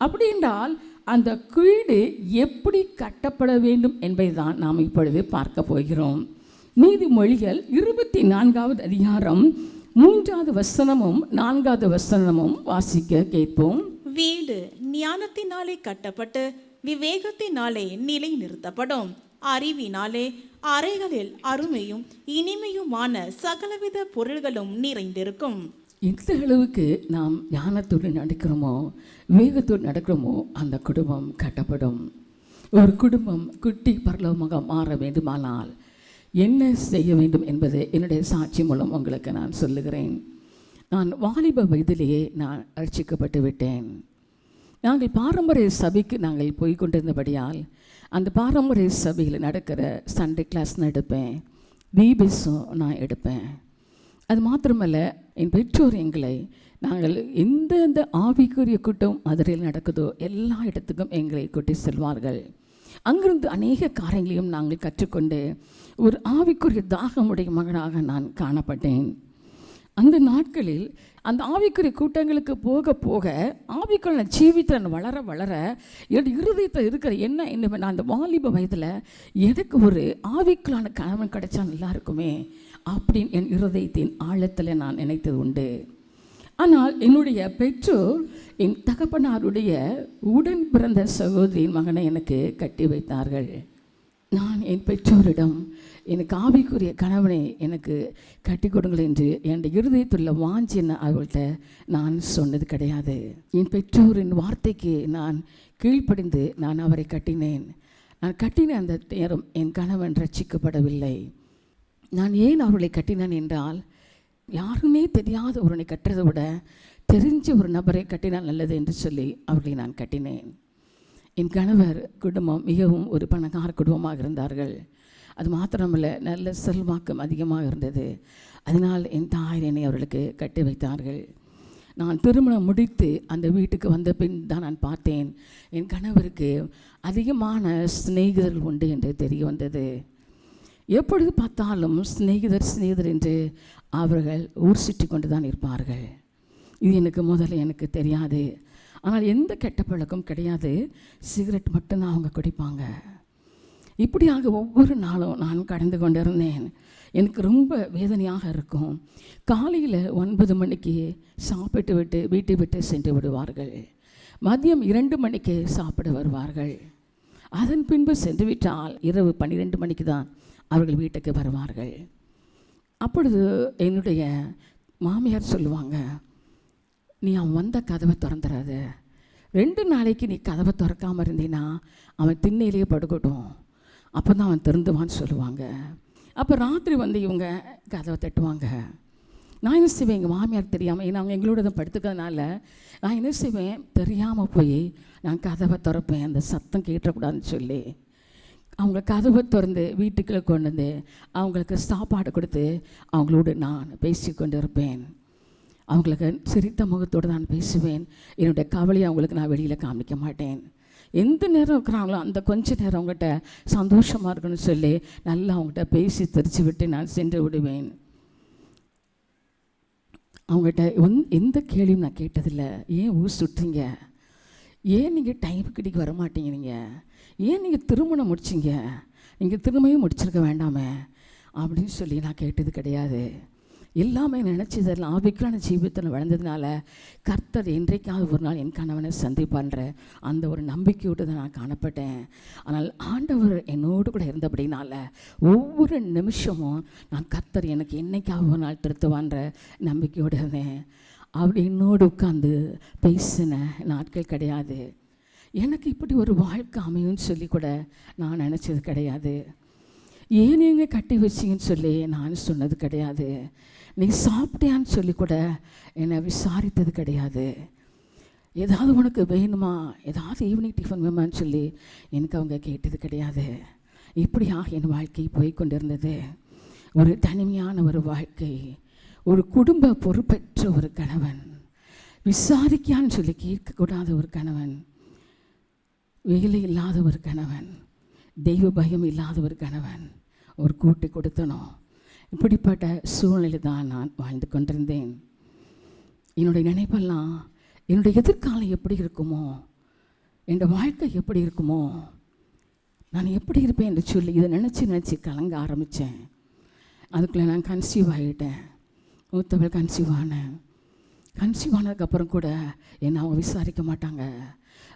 அப்படி என்றால் அந்த வீடு எப்படி கட்டப்பட வேண்டும் என்பதை தான் நாம் இப்பொழுது பார்க்க போகிறோம். நீதிமொழிகள் 24வது அதிகாரம் 3வது வசனமும் 4வது வசனமும் வாசிக்க கேட்போம். வீடு ஞானத்தினாலே கட்டப்பட்டு விவேகத்தினாலே நிலை நிறுத்தப்படும். அறிவினாலே அறைகளில் அருமையும் இனிமையுமான சகலவித பொருள்களும் நிறைந்திருக்கும். எந்த அளவுக்கு நாம் ஞானத்தோடு நடக்கிறோமோ விவேகத்தோடு நடக்கிறோமோ அந்த குடும்பம் கட்டப்படும். ஒரு குடும்பம் குட்டி பரலோகமாக மாற வேண்டுமானால் என்ன செய்ய வேண்டும் என்பது என்னுடைய சாட்சி மூலம் உங்களுக்கு நான் சொல்லுகிறேன். நான் வாலிப வயதிலேயே நான் ரட்சிக்கப்பட்டு விட்டேன். நாங்கள் பாரம்பரிய சபைக்கு நாங்கள் போய் கொண்டிருந்தபடியால் அந்த பாரம்பரிய சபையில் நடக்கிற சண்டே கிளாஸ் நான் எடுப்பேன், பிபிஎஸும் நான் எடுப்பேன். அது மாத்திரமல்ல, என் பெற்றோர் எங்களை நாங்கள் எந்தெந்த ஆவிக்குரிய கூட்டம் மதுரையில் நடக்குதோ எல்லா இடத்துக்கும் எங்களை கூட்டி செல்வார்கள். அங்கிருந்து அநேக காரியங்களையும் நாங்கள் கற்றுக்கொண்டு ஒரு ஆவிக்குரிய தாகமுடைய மகனாக நான் காணப்பட்டேன். அந்த நாட்களில் அந்த ஆவிக்குரிய கூட்டங்களுக்கு போக போக ஆவிக்குள்ள ஜீவித்திறன் வளர வளர என்னுடைய இருதயத்தில் இருக்கிற என்ன நான் அந்த வாலிப வயதில் எனக்கு ஒரு ஆவிக்குள்ளான கணவன் கிடைச்சா நல்லா இருக்குமே அப்படின்னு என் இருதயத்தின் ஆழத்தில் நான் நினைத்தது உண்டு. ஆனால் என்னுடைய பெற்றோர் என் தகப்பனாருடைய உடன் பிறந்த சகோதரியின் மகனை எனக்கு கட்டி வைத்தார்கள். நான் என் பெற்றோரிடம் எனக்கு ஆவிக்குரிய கணவனை எனக்கு கட்டி கொடுங்கள் என்று என் இருதயத்துள்ள வாஞ்சின்னு அவள்கிட்ட நான் சொன்னது கிடையாது. என் பெற்றோரின் வார்த்தைக்கு நான் கீழ்ப்படிந்து நான் அவரை கட்டினேன். நான் கட்டின அந்த நேரம் என் கணவன் ரட்சிக்கப்படவில்லை. நான் ஏன் அவர்களை கட்டினேன் என்றால், யாருமே தெரியாத ஒருவனை கட்டுறதை விட தெரிஞ்ச ஒரு நபரை கட்டினால் நல்லது என்று சொல்லி அவர்களை நான் கட்டினேன். என் கணவர் குடும்பம் மிகவும் ஒரு பணக்கார குடும்பமாக இருந்தார்கள். அது மாத்திரமல்ல, நல்ல செல்வாக்கம் அதிகமாக இருந்தது. அதனால் என் தாய் என்னை அவர்களுக்கு கட்டி வைத்தார்கள். நான் திருமணம் முடித்து அந்த வீட்டுக்கு வந்த பின் தான் நான் பார்த்தேன், என் கணவருக்கு அதிகமான சிநேகிதர்கள் உண்டு என்று தெரிய வந்தது. எப்பொழுது பார்த்தாலும் சிநேகிதர் என்று அவர்கள் ஊர் சுற்றி கொண்டு தான் இருப்பார்கள். இது எனக்கு தெரியாது. ஆனால் எந்த கெட்ட பழக்கம் கிடையாது. சிகரெட் மட்டும்தான் அவங்க குடிப்பாங்க. இப்படியாக ஒவ்வொரு நாளும் நான் கடந்து கொண்டிருந்தேன். எனக்கு ரொம்ப வேதனையாக இருக்கும். காலையில் 9 மணிக்கு சாப்பிட்டு விட்டு வீட்டை விட்டு சென்று விடுவார்கள். மதியம் 2 மணிக்கு சாப்பிட வருவார்கள். அதன் பின்பு சென்று விட்டால் இரவு 12 மணிக்கு தான் அவர்கள் வீட்டுக்கு வருவார்கள். அப்பொழுது என்னுடைய மாமியார் சொல்லுவாங்க, நீ அவன் வந்த கதவை திறந்துடாத, 2 நாளைக்கு நீ கதவை திறக்காமல் இருந்தீன்னா அவன் திண்ணையிலேயே படுக்கட்டும், அப்போ தான் அவன் திறந்துவான்னு சொல்லுவாங்க. அப்போ ராத்திரி வந்து இவங்க கதவை தட்டுவாங்க. நான் என்ன செய்வேன், எங்கள் மாமியார் தெரியாமல், ஏன்னா அவங்க எங்களோட தான் படுத்துக்கிறதுனால நான் என்ன செய்வேன், தெரியாமல் போய் நான் கதவை திறப்பேன், அந்த சத்தம் கேட்டக்கூடாதுன்னு சொல்லி. அவங்க கதவை திறந்து வீட்டுக்குள்ளே கொண்டு வந்து அவங்களுக்கு சாப்பாடு கொடுத்து அவங்களோடு நான் பேசி கொண்டு இருப்பேன். அவங்களுக்கு சிரித்த முகத்தோடு நான் பேசுவேன். என்னுடைய கவலையை அவங்களுக்கு நான் வெளியில் காமிக்க மாட்டேன். எந்த நேரம் இருக்கிறாங்களோ அந்த கொஞ்ச நேரம் அவங்ககிட்ட சந்தோஷமாக இருக்கணும்னு சொல்லி நல்லா அவங்ககிட்ட பேசி தெரிச்சு விட்டு நான் சென்று விடுவேன். அவங்ககிட்ட எந்த கேள்வியும் நான் கேட்டதில்லை. ஏன் ஊர் சுட்டுறீங்க, ஏன் நீங்கள் டைமுக்கு இன்றைக்கி வரமாட்டேங்கிறீங்க, ஏன் நீங்கள் திருமணம் முடிச்சிங்க, நீங்கள் திரும்பியும் முடிச்சிருக்க வேண்டாமே அப்படின்னு சொல்லி நான் கேட்டது கிடையாது. எல்லாமே நினச்சதெல்லாம் ஆவிக்குள்ளான ஜீவிதத்தில் வளர்ந்ததுனால கர்த்தர் என்றைக்காவது ஒரு நாள் என் கணவனை சந்திப்பான்ற அந்த ஒரு நம்பிக்கையோடு தான் நான் காணப்பட்டேன். ஆனால் ஆண்டவர் என்னோடு கூட இருந்தபடினால ஒவ்வொரு நிமிஷமும் நான் கர்த்தர் எனக்கு என்னைக்காவது ஒரு நாள் திருத்துவான்ற நம்பிக்கையோடு இருந்தேன். அப்படி என்னோடு உட்காந்து பேசின நாட்கள் கிடையாது. எனக்கு இப்படி ஒரு வாழ்க்கை அமையும்னு சொல்லி கூட நான் நினச்சது கிடையாது. ஏன் நீங்கள் கட்டி வச்சிங்கன்னு சொல்லி நான் சொன்னது கிடையாது. நீ சாப்பிட்டியான்னு சொல்லி கூட என்னை விசாரித்தது கிடையாது. ஏதாவது உனக்கு வேணுமா, ஏதாவது ஈவினிங் டிஃபன் வேணுமான்னு சொல்லி எனக்கு அவங்க கேட்டது கிடையாது. இப்படியாக என் வாழ்க்கை போய் கொண்டிருந்தது. ஒரு தனிமையான ஒரு வாழ்க்கை, ஒரு குடும்ப பொறுப்பற்ற ஒரு கணவன், விசாரிக்கான்னு சொல்லி கேட்கக்கூடாத ஒரு கணவன், வேலை இல்லாத ஒரு கணவன், தெய்வ பயம் இல்லாத ஒரு கணவன், ஒரு கூட்டி கொடுத்தனும். இப்படிப்பட்ட சூழ்நிலை தான் நான் வாழ்ந்து கொண்டிருந்தேன். என்னுடைய நினைப்பெல்லாம் என்னுடைய எதிர்காலம் எப்படி இருக்குமோ, என்னுடைய வாழ்க்கை எப்படி இருக்குமோ, நான் எப்படி இருப்பேன் என்று சொல்லி இதை நினச்சி கலங்க ஆரம்பித்தேன். அதுக்குள்ளே நான் கன்சீவ் ஆகிட்டேன். மூத்தவள் கன்சீவ் ஆனதுக்கப்புறம் கூட என்னை அவங்க விசாரிக்க மாட்டாங்க.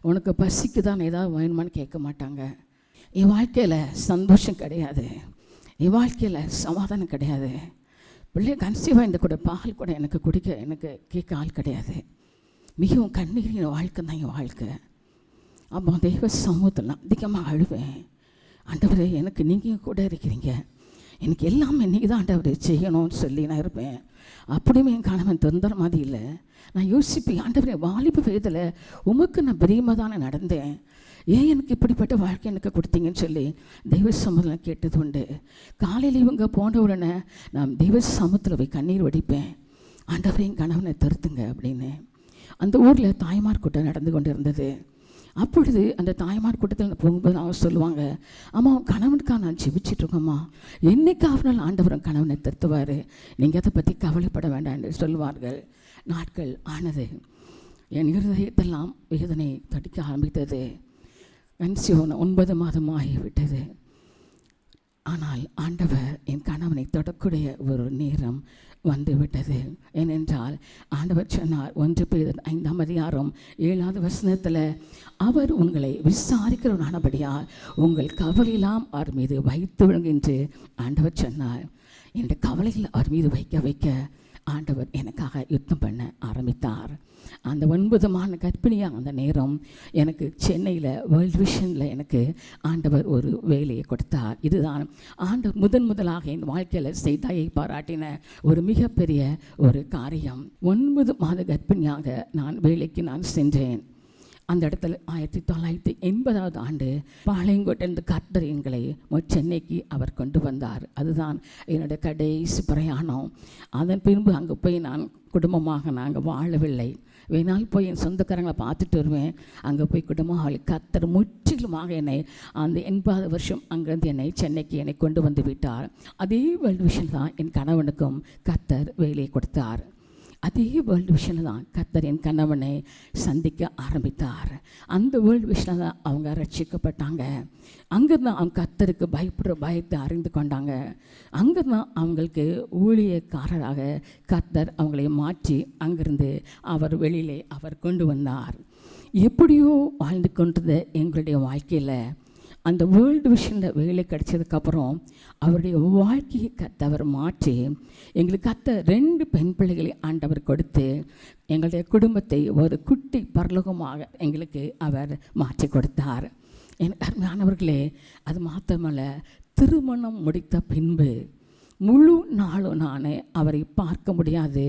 உனக்கு பசிக்கு தான் ஏதாவது வேணுமான்னு கேட்க மாட்டாங்க. என் வாழ்க்கையில் சந்தோஷம் கிடையாது, என் வாழ்க்கையில் சமாதானம் கிடையாது. பிள்ளை கன்சீவாக இருந்த கூட பால் கூட எனக்கு குடிக்க எனக்கு கேட்க ஆள் கிடையாது. மிகவும் கண்ணீரின் வாழ்க்கை தான் என் வாழ்க்கை. அப்போ தெய்வ சமூகத்தில் அதிகமாக அழுவேன். ஆண்டவரே, எனக்கு நீங்கள் கூட இருக்கிறீங்க, எனக்கு எல்லாமே நீங்கள் தான் ஆண்டவரே செய்யணும்னு சொல்லி நான் இருப்பேன். அப்படியுமே என் கணவன் தொந்தர மாதிரி இல்லை. நான் யோசிப்பேன், ஆண்டவரே வாலிப வயதில் உமக்கு நான் பிரியமாக தானே நடந்தேன், ஏன் எனக்கு இப்படிப்பட்ட வாழ்க்கை எனக்கு கொடுத்தீங்கன்னு சொல்லி தெய்வ சமூகத்தில் கேட்டது உண்டு. காலையில் இவங்க போன உடனே நான் தெய்வ சமூகத்தில் போய் கண்ணீர் வடிப்பேன், ஆண்டவரே என் கணவனை தருத்துங்க அப்படின்னு. அந்த ஊரில் தாய்மார் கூட்டம் நடந்து கொண்டு இருந்தது. அப்பொழுது அந்த தாய்மார் கூட்டத்தில் போகும்போது அவங்க சொல்லுவாங்க, அம்மா கணவனுக்காக நான் ஜெபிச்சிட்ருக்கோம்மா, என்னைக்காவது நாள் ஆண்டவரும் கணவனை தருத்துவார், நீங்கள் அதை பற்றி கவலைப்பட வேண்டாம் என்று சொல்லுவார்கள். நாட்கள் ஆனது, என் இருதயத்தெல்லாம் வேதனை தடிக்க ஆரம்பித்தது. கன்சீவ் 9 மாதம் ஆகிவிட்டது. ஆனால் ஆண்டவர் என் கணவனை தொடக்கூடிய ஒரு நேரம் வந்துவிட்டது. ஏனென்றால் ஆண்டவர் சொன்னார், 1 பேதுரு 5:7 அவர் உங்களை விசாரிக்கிறவனானபடியால் உங்கள் கவலையெல்லாம் அவர் மீது வைத்து விடுங்க என்று ஆண்டவர் சொன்னார். என்னுடைய கவலைகள் அவர் மீது வைக்க ஆண்டவர் எனக்காக யுத்தம் பண்ண ஆரம்பித்தார். அந்த 9 மாத கர்ப்பிணியாக அந்த நேரம் எனக்கு சென்னையில் வேர்ல்ட் விஷனில் எனக்கு ஆண்டவர் ஒரு வேலையை கொடுத்தார். இதுதான் ஆண்டவர் முதலாக என் வாழ்க்கையில் செய்தாயை பாராட்டின ஒரு மிகப்பெரிய ஒரு காரியம். 9 மாத கர்ப்பிணியாக நான் வேலைக்கு நான் சென்றேன். அந்த இடத்துல 1980 ஆண்டு பாளையங்கோட்டிலிருந்து கர்த்தர் எங்களை சென்னைக்கு அவர் கொண்டு வந்தார். அதுதான் என்னுடைய கடைசி பிரயாணம். அதன் பின்பு அங்கே போய் நான் குடும்பமாக நாங்கள் வாழவில்லை. வேணால் போய் என் சொந்தக்காரங்களை பார்த்துட்டு வருவேன். அங்கே போய் குடும்பமாக கர்த்தர் முற்றிலுமாக என்னை அந்த 80 வருஷம் அங்கேருந்து என்னை சென்னைக்கு என்னை கொண்டு வந்து விட்டார். அதே வேர்ல்டு விஷன் தான் என் கணவனுக்கும் கர்த்தர் வேலையை கொடுத்தார். அதே வேர்ல்டு விஷனில் தான் கர்த்தர் என் கணவனை சந்திக்க ஆரம்பித்தார். அந்த வேர்ல்டு விஷனில் தான் அவங்க ரட்சிக்கப்பட்டாங்க. அங்கே தான் அவங்க கர்த்தருக்கு பயப்படுற பயத்தை அறிந்து கொண்டாங்க. அங்கே தான் அவங்களுக்கு ஊழியக்காரராக கர்த்தர் அவங்களை மாற்றி அங்கிருந்து அவர் வெளியிலே அவர் கொண்டு வந்தார். எப்படியோ வாழ்ந்து கொண்டிருந்த எங்களுடைய வாழ்க்கையில் அந்த வேர்ல்டு விஷனில் வேலை கிடைச்சதுக்கப்புறம் அவருடைய வாழ்க்கையை கர்த்தர் மாற்றி எங்களுக்கு கர்த்தர் 2 பெண் பிள்ளைகளை ஆண்டவர் கொடுத்து எங்களுடைய குடும்பத்தை ஒரு குட்டி பரலோகமாக எங்களுக்கு அவர் மாற்றி கொடுத்தார். என் அருமையானவர்களே, அது மாத்திரமல்ல, திருமணம் முடித்த பின்பு முழு நாளும் நான் அவரை பார்க்க முடியாது,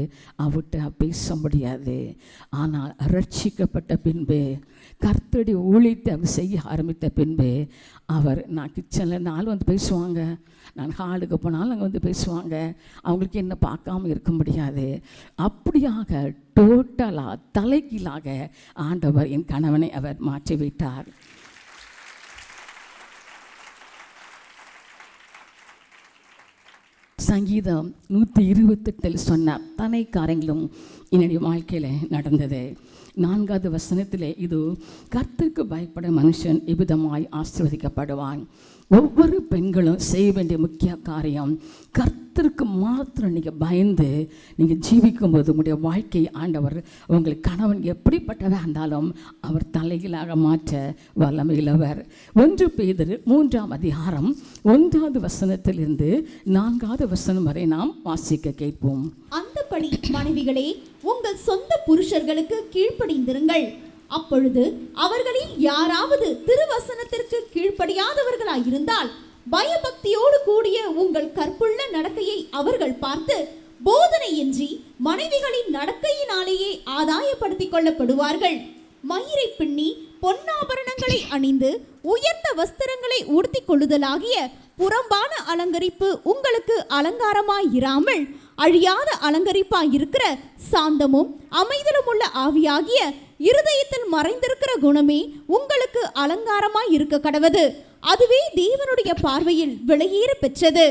அவர்கிட்ட பேச முடியாது. ஆனால் ரட்சிக்கப்பட்ட பின்பு, கர்த்தருடைய ஊழியத்தை அவர் செய்ய ஆரம்பித்த பின்பு, அவர் நான் கிச்சனில் நாள் வந்து பேசுவாங்க, நான் ஹாலுக்கு போனாலும் அங்கே வந்து பேசுவாங்க. அவங்களுக்கு என்ன பார்க்காம இருக்க முடியாது. அப்படியாக டோட்டலாக தலைகீழாக ஆண்டவர் என் கணவனை அவர் மாற்றிவிட்டார். சங்கீதம் 128 சொன்ன அத்தனை காரியங்களும் என்னுடைய வாழ்க்கையில் நடந்தது. 4வது வசனத்தில், இது கர்த்தருக்கு பயப்பட மனுஷன் இவ்விதமாய் ஆசீர்வதிக்கப்படுவான். ஒவ்வொரு பெண்களும் செய்ய வேண்டிய முக்கிய காரியம், கர்த்தருக்கு மாத்திரம் நீங்கள் பயந்து நீங்கள் ஜீவிக்கும்போது உங்களுடைய வாழ்க்கை ஆண்டவர் உங்களுக்கு கணவன் எப்படிப்பட்டவராக இருந்தாலும் அவர் தலைகீழாக மாற்ற வல்லமையுள்ளவர். 1 பேதுரு 3ஆம் அதிகாரம் 1வது வசனத்திலிருந்து 4வது வசனம் வரை நாம் வாசிக்க கேட்போம். அந்தபடி மனைவிகளே, உங்கள் சொந்த புருஷர்களுக்கு கீழ்ப்படிந்திருங்கள். அப்பொழுது அவர்களில் யாராவது திருவசனத்திற்கு கீழ்ப்படியாதவர்களாயிருந்தால் பயபக்தியோடு கூடிய உங்கள் கற்புள்ள நடக்கையை அவர்கள் பார்த்து போதனையின்றி மனைவிகளின் நடக்கையினாலேயே ஆதாயப்படுத்திக் கொள்ளப்படுவார்கள். மயிரை பின்னி பொன்னாபரணங்களை அணிந்து உயர்ந்த வஸ்திரங்களை உடுத்திக் கொள்ளுதலாகிய புறம்பான அலங்கரிப்பு உங்களுக்கு அலங்காரமாயிராமல் அழியாத அலங்கரிப்பாயிருக்கிற சாந்தமும் அமைதலும் உள்ள ஆவியாகிய இருதயத்தில் மறைந்திருக்கிற குணமே உங்களுக்கு அலங்காரமாய் இருக்க கடவது. அதுவே தேவனுடைய பார்வையில் விலையேற பெற்றது.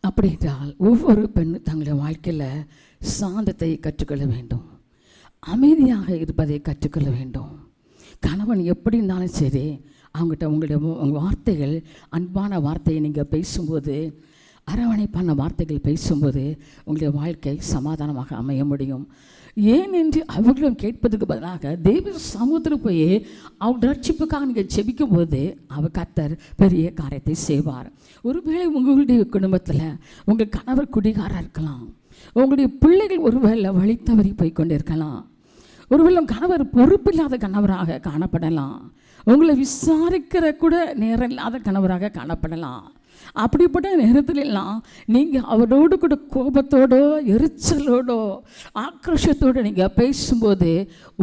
அப்படி என்றால் ஒவ்வொரு பெண்ணும் தங்களுடைய வாழ்க்கையில் சாந்தத்தை கற்றுக்கொள்ள வேண்டும், அமைதியாக இருப்பதை கற்றுக்கொள்ள வேண்டும். கணவன் எப்படி இருந்தாலும் சரி, அவங்ககிட்ட உங்களுடைய வார்த்தைகள், அன்பான வார்த்தையை நீங்கள் பேசும்போது, அரவணைப்பான வார்த்தைகள் பேசும்போது உங்களுடைய வாழ்க்கை சமாதானமாக அமைய முடியும். ஏனென்று அவர்களும் கேட்பதுக்கு பதிலாக தெய்வ சமூகத்தில் போய் அவர் ரட்சிப்புக்காக நீங்கள் செபிக்கும் போது அவர் கர்த்தர் பெரிய காரியத்தை செய்வார். ஒருவேளை உங்களுடைய குடும்பத்தில் உங்கள் கணவர் குடிகாரர் இருக்கலாம், உங்களுடைய பிள்ளைகள் ஒருவேளை வழி தவறி போய் கொண்டிருக்கலாம், ஒருவேளை கணவர் பொறுப்பில்லாத கணவராக காணப்படலாம், உங்களை விசாரிக்கிற கூட நேரம் இல்லாத கணவராக காணப்படலாம். அப்படிப்பட்ட நேரத்திலெல்லாம் நீங்கள் அவரோடு கூட கோபத்தோடோ எரிச்சலோடோ ஆக்ரோஷத்தோடு நீங்கள் பேசும்போது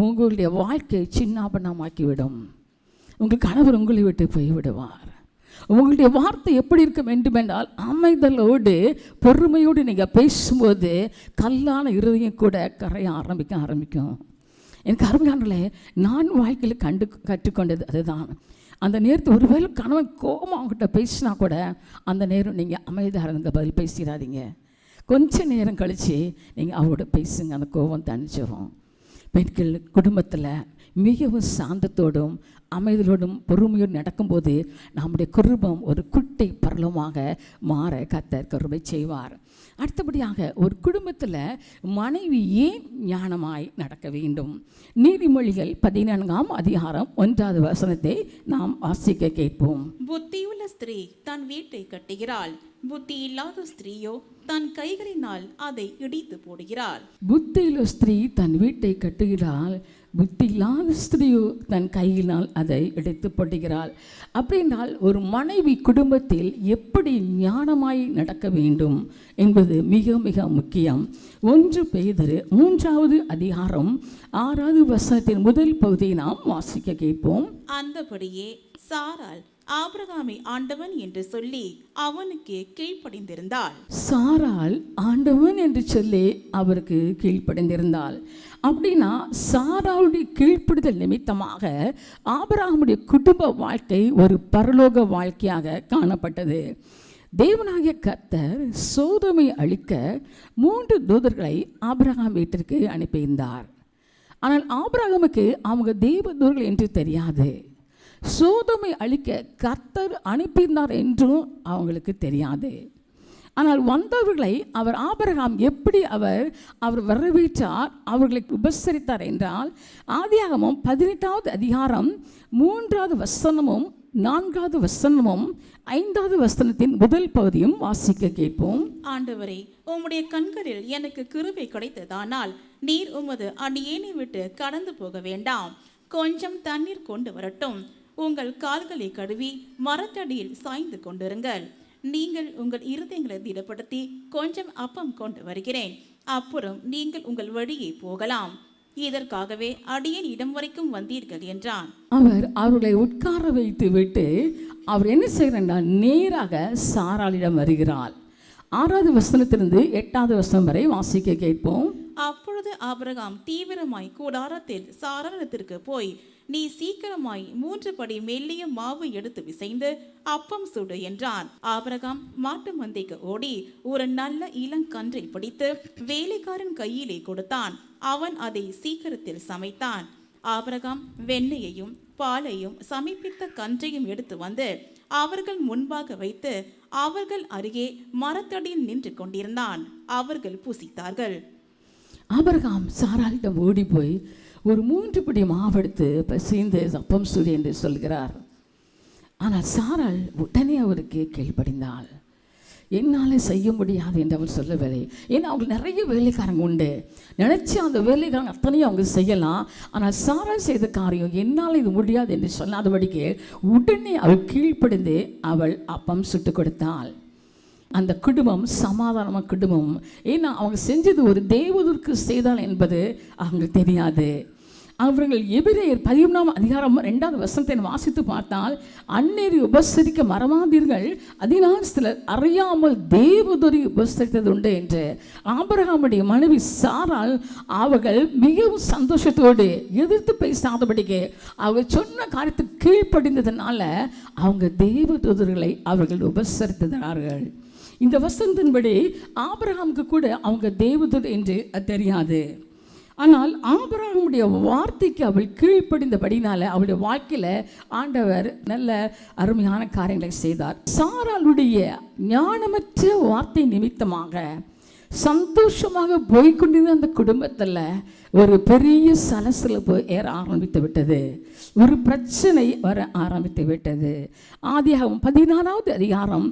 உங்களுடைய வாழ்க்கை சின்னாபண்ணமாக்கிவிடும். உங்கள் கணவர் உங்களை விட்டு போய்விடுவார். உங்களுடைய வார்த்தை எப்படி இருக்க வேண்டும் என்றால், அமைதலோடு பொறுமையோடு நீங்கள் பேசும்போது கல்லான இருதயம் கூட கரைய ஆரம்பிக்கும். எனக்கு அருமையானே, நான் வாழ்க்கையில் கற்றுக்கொண்டது அதுதான். அந்த நேரத்தில் ஒருவேளை கணவன் கோபம் அவங்ககிட்ட பேசினா கூட அந்த நேரம் நீங்கள் அமைதியாக இருந்த பதில் பேசிடாதீங்க. கொஞ்சம் நேரம் கழித்து நீங்கள் அவரோட பேசுங்க, அந்த கோபம் தணிச்சிடும். பெண்கள் குடும்பத்தில் மிகவும் சாந்தத்தோடும் அமைதலோடும் பொறுமையோடு நடக்கும்போது நம்முடைய குடும்பம் ஒரு குட்டை பரலமாக மாற கர்த்தர் கிருபை செய்வார். அடுத்தபடியாக ஒரு குடும்பத்தில் மனைவி ஏன் ஞானமாய் நடக்க வேண்டும்? நீதிமொழிகள் 14ஆம் அதிகாரம் 1வது வசனத்தை நாம் வாசிக்க கேட்போம். புத்தியுள்ள ஸ்திரீ தன் வீட்டை கட்டுகிறாள், புத்தி இல்லாத ஸ்திரீயோ தன் கைகளினால் அதை இடித்து போடுகிறாள். புத்தியுள்ள ஸ்திரீ தன் வீட்டை கட்டுகிறாள், புத்தி இல்லாத ஸ்திரீயோ தன் கையினால் அதை இடித்து போடுகிறாள். அப்படின்னால் ஒரு மனைவி குடும்பத்தில் எப்படி ஞானமாய் நடக்க வேண்டும் என்பது மிக மிக முக்கியம். 1 பேதுரு 3வது அதிகாரம் 6வது வசனத்தின் முதல் பகுதியை நாம் வாசிக்க கேட்போம். அந்தபடியே சாராள் ஆபிரகாமை ஆண்டவன் என்று சொல்லி அவனுக்கு கீழ்ப்படிந்திருந்தாள். சாராள் ஆண்டவன் என்று சொல்லி அவருக்கு கீழ்ப்படிந்திருந்தாள். அப்படின்னா சாராளுடைய கீழ்ப்படிதல் நிமித்தமாக ஆபிரகாமுடைய குடும்ப வாழ்க்கை ஒரு பரலோக வாழ்க்கையாக காணப்பட்டது. தேவனாகிய கர்த்தர் சோதோமை அழிக்க 3 தூதர்களை ஆபிரகாம் வீட்டிற்கு அனுப்பியிருந்தார். ஆனால் ஆபிரகாமுக்கு அவங்க தேவ தூதர்கள் என்று தெரியாது. சோதோமை அழிக்க கர்த்தர் அனுப்பியிருந்தார் என்றும் அவங்களுக்கு தெரியாது. ஆனால் வந்தவர்களை அவர் ஆபிரகாம் எப்படி அவர் வரவேற்றார், அவர்களை உபசரித்தார் என்றால், ஆதியாகமம் 18வது அதிகாரம் 3வது வசனமும் 4வது வசனமும் 5வது வசனத்தின் முதல் பகுதியும் வாசிக்க கேட்போம். ஆண்டவரே, உம்முடைய கண்களில் எனக்கு கிருபை கிடைத்ததானால் நீர் உமது அடியேனை விட்டு கடந்து போக வேண்டாம். கொஞ்சம் தண்ணீர் கொண்டு வரட்டும். உங்கள் கால்களை கழுவி மரத்தடியில் சாய்ந்து கொண்டிருங்கள். நீங்கள் உங்கள் இருதயங்களை திடப்படுத்தி கொஞ்சம் அப்பம் கொண்டு வருகிறேன், அப்புறம் நீங்கள் உங்கள் வழியே போகலாம். இதற்காகவே அடியேன் இடம் வரைக்கும் வந்தீர்கள் என்றான். அவர் அவர்களை உட்கார வைத்து விட்டு அவர் என்ன செய்கிறார்னா நேராக சாராளிடம் வருகிறார். 6வது வசனத்திலிருந்து 8வது வசனம் வரை வாசிக்க கேட்போம். அப்பொழுது ஆபிரகாம் தீவிரமாய் கூடாரத்தில் சாராளிடத்திற்கு போய், நீ சீக்கிரமாய் 3 படி மெல்லிய மாவு எடுத்து பிசைந்து அப்பம் சுடு என்றான். ஆபிரகாம் மாட்டு மந்தைக்கு ஓடி ஒரு நல்ல இளங்கன்றை பிடித்து வேலைக்காரன் கையிலே கொடுத்தான். அவன் அதை சீக்கிரத்தில் சமைத்தான். ஆபிரகாம் வெண்ணெயையும் பாலையும் சமைப்பித்த கன்றையும் எடுத்து வந்து அவர்கள் முன்பாக வைத்து அவர்கள் அருகே மரத்தடியில் நின்று கொண்டிருந்தான். அவர்கள் புசித்தார்கள். ஆபிரகாம் சாராளிடம் ஓடி போய் ஒரு 3 படி மாவெடுத்து பிசைந்து அப்பம் சுடு என்று சொல்கிறார். ஆனால் சாராள் உடனே அவருக்கு கீழ்ப்படிந்தாள். என்னால் செய்ய முடியாது என்று அவர் சொல்லவில்லை. ஏன்னா அவங்க நிறைய வேலைக்காரங்க உண்டு, நினச்சி அந்த வேலைக்காரங்க அத்தனையும் அவங்க செய்யலாம். ஆனால் சாராள் செய்த காரியம் என்னால் இது முடியாது என்று சொல்லாதபடிக்கு உடனே அவள் கீழ்ப்படிந்து அவள் அப்பம் சுட்டு கொடுத்தாள். அந்த குடும்பம் சமாதானமான குடும்பம். ஏன்னா அவங்க செஞ்சது ஒரு தேவதற்கு செய்தால் என்பது அவங்களுக்கு தெரியாது. அவர்கள் எபிரேயர் 13ஆம் அதிகாரம் 2வது வசனத்தை வாசித்து பார்த்தால், அந்நேரி உபசரிக்க மறவாதீர்கள், அதனால் சிலர் அறியாமல் தேவதூரி உபசரித்தது உண்டு என்று. ஆபிரகாமுடைய மனைவி சாராள் அவர்கள் மிகவும் சந்தோஷத்தோடு எதிர்த்து பேசாதபடிக்கு அவங்க சொன்ன காரியத்துக்கு கீழ்ப்படிந்ததுனால அவங்க தேவதூதர்களை அவர்கள் உபசரித்தார்கள். இந்த வசனத்தின்படி ஆபிரகாமுக்கு கூட அவங்க தேவதூதர் என்று தெரியாது. ஆனால் ஆபிரகாமுடைய வார்த்தைக்கு அவள் கீழ்ப்படிந்தபடினால அவளுடைய வாழ்க்கையில் ஆண்டவர் நல்ல அருமையான காரியங்களை செய்தார். சாராளுடைய ஞானமற்ற வார்த்தை நிமித்தமாக சந்தோஷமாக போய்கொண்டிருந்த அந்த குடும்பத்தில் ஒரு பெரிய சலசலப்பு ஏற ஆரம்பித்து விட்டது. ஒரு பிரச்சனை வர ஆரம்பித்து விட்டது. ஆதியாகமம் 14வது அதிகாரம்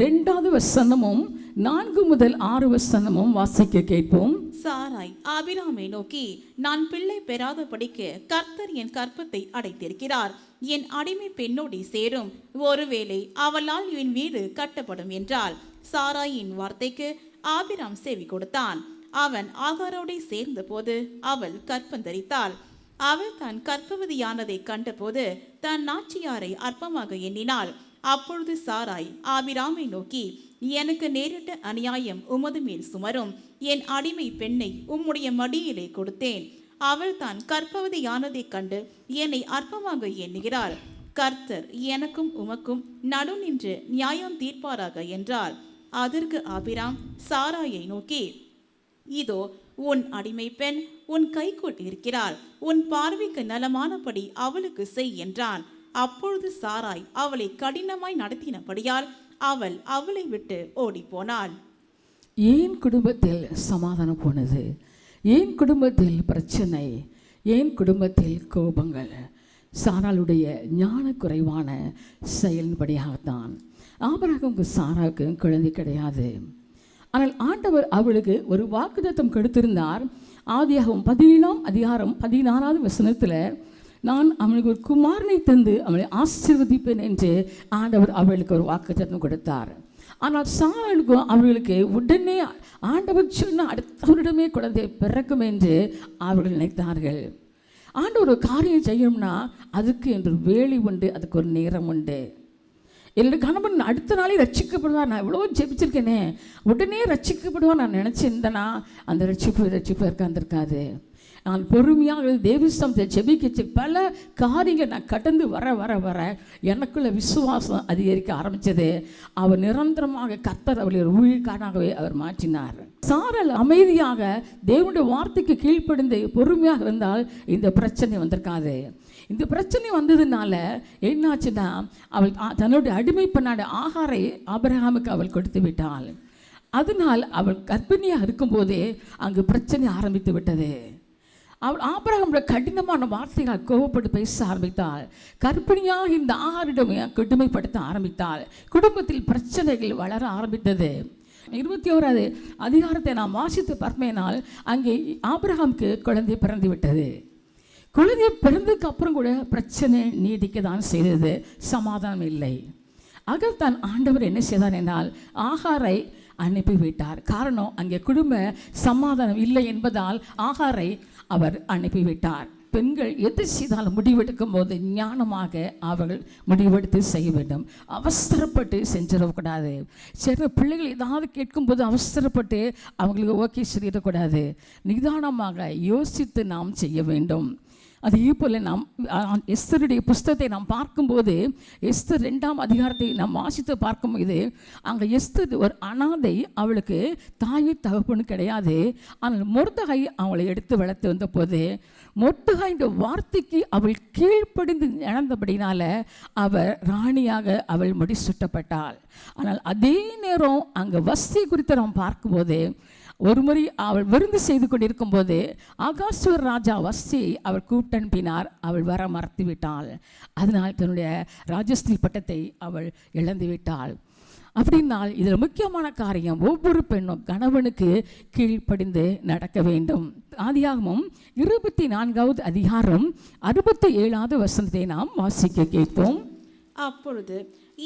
2வது வசனமும் 4 முதல் 6 வசனமும் வாசிக்க கேட்போம். சாராய் ஆபிராமை நோக்கி, நான் பிள்ளை பெறாதபடிக்கு கர்த்தர் என் கற்பத்தை அடைத்திருக்கிறார், என் அடிமை பெண்ணோடி சேரும், ஒருவேளை அவளால் என் வீடு கட்டப்படும் என்றாள். சாராயின் வார்த்தைக்கு ஆபிராம் செவி கொடுத்தான். அவன் ஆகாரோடே சேர்ந்த போது அவள் கற்பந்தரித்தாள். அவள் தான் கற்பவதியானதை கண்டபோது தன் நாச்சியாரை அற்பமாக எண்ணினாள். அப்பொழுது சாராய் ஆபிராமை நோக்கி, எனக்கு நேரிட்ட அநியாயம் உமது மேல் சுமரும், என் அடிமை பெண்ணை உம்முடைய மடியிலே கொடுத்தேன், அவள் தான் கற்பவதியானதை கண்டு என்னை அற்பமாக எண்ணுகிறாள், கர்த்தர் எனக்கும் உமக்கும் நடு நின்று நியாயம் தீர்ப்பாராக என்றாள். அதற்கு ஆபிராம் சாராயை நோக்கி, இதோ உன் அடிமை பெண் உன் கைக்குள் இருக்கிறாள், உன் பார்வைக்கு நலமானபடி அவளுக்கு செய் என்றான். அப்பொழுது சாராய் அவளை கடினமாய் நடத்தினபடியால் அவள் அவளை விட்டு ஓடி போனாள். ஏன் குடும்பத்தில் சமாதானம் போனது? ஏன் குடும்பத்தில் பிரச்சனை? ஏன் குடும்பத்தில் கோபங்கள்? சாராளுடைய ஞான குறைவான செயலின்படியாகத்தான். ஆபிரகாமுக்கு சாராவுக்கு குழந்தை கிடையாது. ஆனால் ஆண்டவர் அவளுக்கு ஒரு வாக்குத்தத்தம் கொடுத்திருந்தார். ஆதியாகமம் 17ஆம் அதிகாரம் 16வது வசனத்தில், நான் அவனுக்கு ஒரு குமாரனை தந்து அவளை ஆசீர்வதிப்பேன் என்று ஆண்டவர் அவளுக்கு ஒரு வாக்குத்தத்தம் கொடுத்தார். ஆனால் சாராளுக்கும் அவர்களுக்கு உடனே ஆண்டவர் சொன்ன அடுத்தவரிடமே குழந்தை பிறக்கும் என்று அவர்கள் நினைத்தார்கள். ஆண்டவர் ஒரு காரியம் செய்யணும்னா அதுக்கு என்று வேலை உண்டு, அதுக்கு ஒரு நேரம் உண்டு. என்னுடைய கணவன் அடுத்த நாளே ரட்சிக்கப்படுவார், நான் எவ்வளோ ஜெபிச்சிருக்கேனே, உடனே ரட்சிக்கப்படுவார் நான் நினச்சிருந்தேன்னா அந்த ரட்சிப்பு இருக்காது. நான் பொறுமையாக தேவஸ்தமத்தை ஜெபிக்க பல காரியங்கள் நான் கடந்து வர எனக்குள்ள விசுவாசம் அதிகரிக்க ஆரம்பித்தது. அவர் நிரந்தரமாக கர்த்தர் அவளை ஊழியக்காரனாகவே அவர் மாற்றினார். சாராள் அமைதியாக தேவனுடைய வார்த்தைக்கு கீழ்ப்படிந்து பொறுமையாக இருந்தால் இந்த பிரச்சனை வந்திருக்காது. இந்த பிரச்சனை வந்ததுனால என்னாச்சுன்னா, அவள் தன்னுடைய அடிமை பெண்ணான ஆகாரை ஆபிரகாமுக்கு அவள் கொடுத்து விட்டாள். அதனால் அவள் கர்ப்பிணியாக இருக்கும்போதே அங்கு பிரச்சனை ஆரம்பித்து விட்டது. அவள் ஆபிரகாமுடைய கடினமான வார்த்தைகள் கோபப்பட்டு பேச ஆரம்பித்தாள். கர்ப்பிணியாக இந்த ஆகாரிடம் கொடுமைப்படுத்த ஆரம்பித்தாள். குடும்பத்தில் பிரச்சனைகள் வளர ஆரம்பித்தது. 21வது அதிகாரத்தை நாம் வாசித்து பார்ப்பேனால் அங்கே ஆபிரகாமுக்கு குழந்தை பிறந்து விட்டது. குழந்தை பிறந்ததுக்கு அப்புறம் கூட பிரச்சனை நீடிக்க தான் செய்தது, சமாதானம் இல்லை. ஆகத்தான் ஆண்டவர் என்ன செய்தார் என்றால் ஆகாரை அனுப்பிவிட்டார். காரணம், அங்கே குடும்ப சமாதானம் இல்லை என்பதால் ஆகாரை அவர் அனுப்பிவிட்டார். பெண்கள் எது செய்தாலும் முடிவெடுக்கும் போது ஞானமாக அவர்கள் முடிவெடுத்து செய்ய வேண்டும். அவசரப்பட்டு செஞ்சிடக்கூடாது. சில பிள்ளைகள் ஏதாவது கேட்கும்போது அவசரப்பட்டு அவங்களுக்கு ஓகே சொல்லிடக்கூடாது. நிதானமாக யோசித்து நாம் செய்ய வேண்டும். அதே போல் நாம் எஸ்தருடைய புஸ்தகத்தை நாம் பார்க்கும்போது, எஸ்தர் 2ஆம் அதிகாரத்தை நாம் வாசித்து பார்க்கும்போது, அங்கே எஸ்தர் ஒரு அனாதை, அவளுக்கு தாய் தகப்பனு கிடையாது. ஆனால் மொர்தெகாய் அவளை எடுத்து வளர்த்து வந்த போது மொர்தெகாய் இந்த வார்த்தைக்கு அவள் கீழ்ப்படிந்து நடந்தபடினால அவள் ராணியாக அவள் முடிசூட்டப்பட்டாள். ஆனால் அதே நேரம் அங்கே வஸ்தி குறித்து நாம் பார்க்கும்போது, ஒரு முறை அவள் விருந்து செய்து கொண்டிருக்கும் போது ஆகாஸ்வர் ராஜா வஸ்தியை அவள் கூட்டனுப்பினார். அவள் வர மறுத்து விட்டாள். அதனால் தன்னுடைய ராஜஸ்திரி பட்டத்தை அவள் இழந்து விட்டாள். அப்படின்னால் இதில் முக்கியமான காரியம், ஒவ்வொரு பெண்ணும் கணவனுக்கு கீழ்ப்படிந்து நடக்க வேண்டும். ஆதியாகமம் 24வது அதிகாரம் 67வது வசனத்தை நாம் வாசிக்க கேட்போம். அப்பொழுது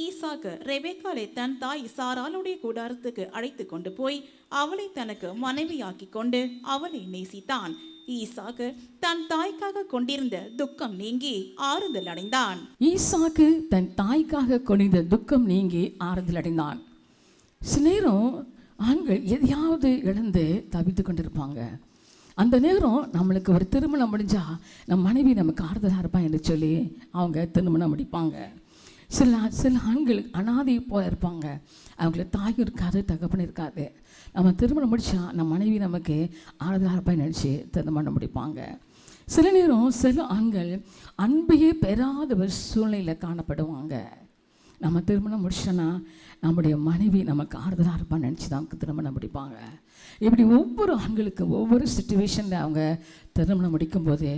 ஈசாக்கு ரெபெக்காளை தன் தாய் சாராளுடைய கூடாரத்துக்கு அழைத்து கொண்டு போய் அவளை தனக்கு மனைவியாக்கி கொண்டு அவளை நேசித்தான். ஈசாக்கு தன் தாய்க்காக கொண்டிருந்த துக்கம் நீங்கி ஆறுதல் அடைந்தான். ஈசாக்கு தன் தாய்க்காக கொண்டிருந்த துக்கம் நீங்கி ஆறுதல் அடைந்தான். சில நேரம் ஆண்கள் எதையாவது இழந்து தவித்து கொண்டிருப்பாங்க. அந்த நேரம் நம்மளுக்கு ஒரு திருமணம் முடிஞ்சா நம் மனைவி நமக்கு ஆறுதலாக இருப்பான் என்று சொல்லி அவங்க திருமணம் முடிப்பாங்க. சில ஆண்கள் அனாதை போல இருப்பாங்க. அவங்களுக்கு தாயும் இருக்காது, தகப்பன் இருக்காது. நம்ம திருமணம் முடித்தா நம்ம மனைவி நமக்கு ஆறுதலாக இருப்பான்னு நினச்சி திருமணம் முடிப்பாங்க. சில நேரம் சில ஆண்கள் அன்பையே பெறாத ஒரு சூழ்நிலையில் காணப்படுவாங்க. நம்ம திருமணம் முடிச்சோன்னா நம்முடைய மனைவி நமக்கு ஆறுதலாக இருப்பான்னு நினச்சி தான் திருமணம் முடிப்பாங்க. இப்படி ஒவ்வொரு ஆண்களுக்கு ஒவ்வொரு சுச்சுவேஷனில் அவங்க திருமணம் முடிக்கும்போது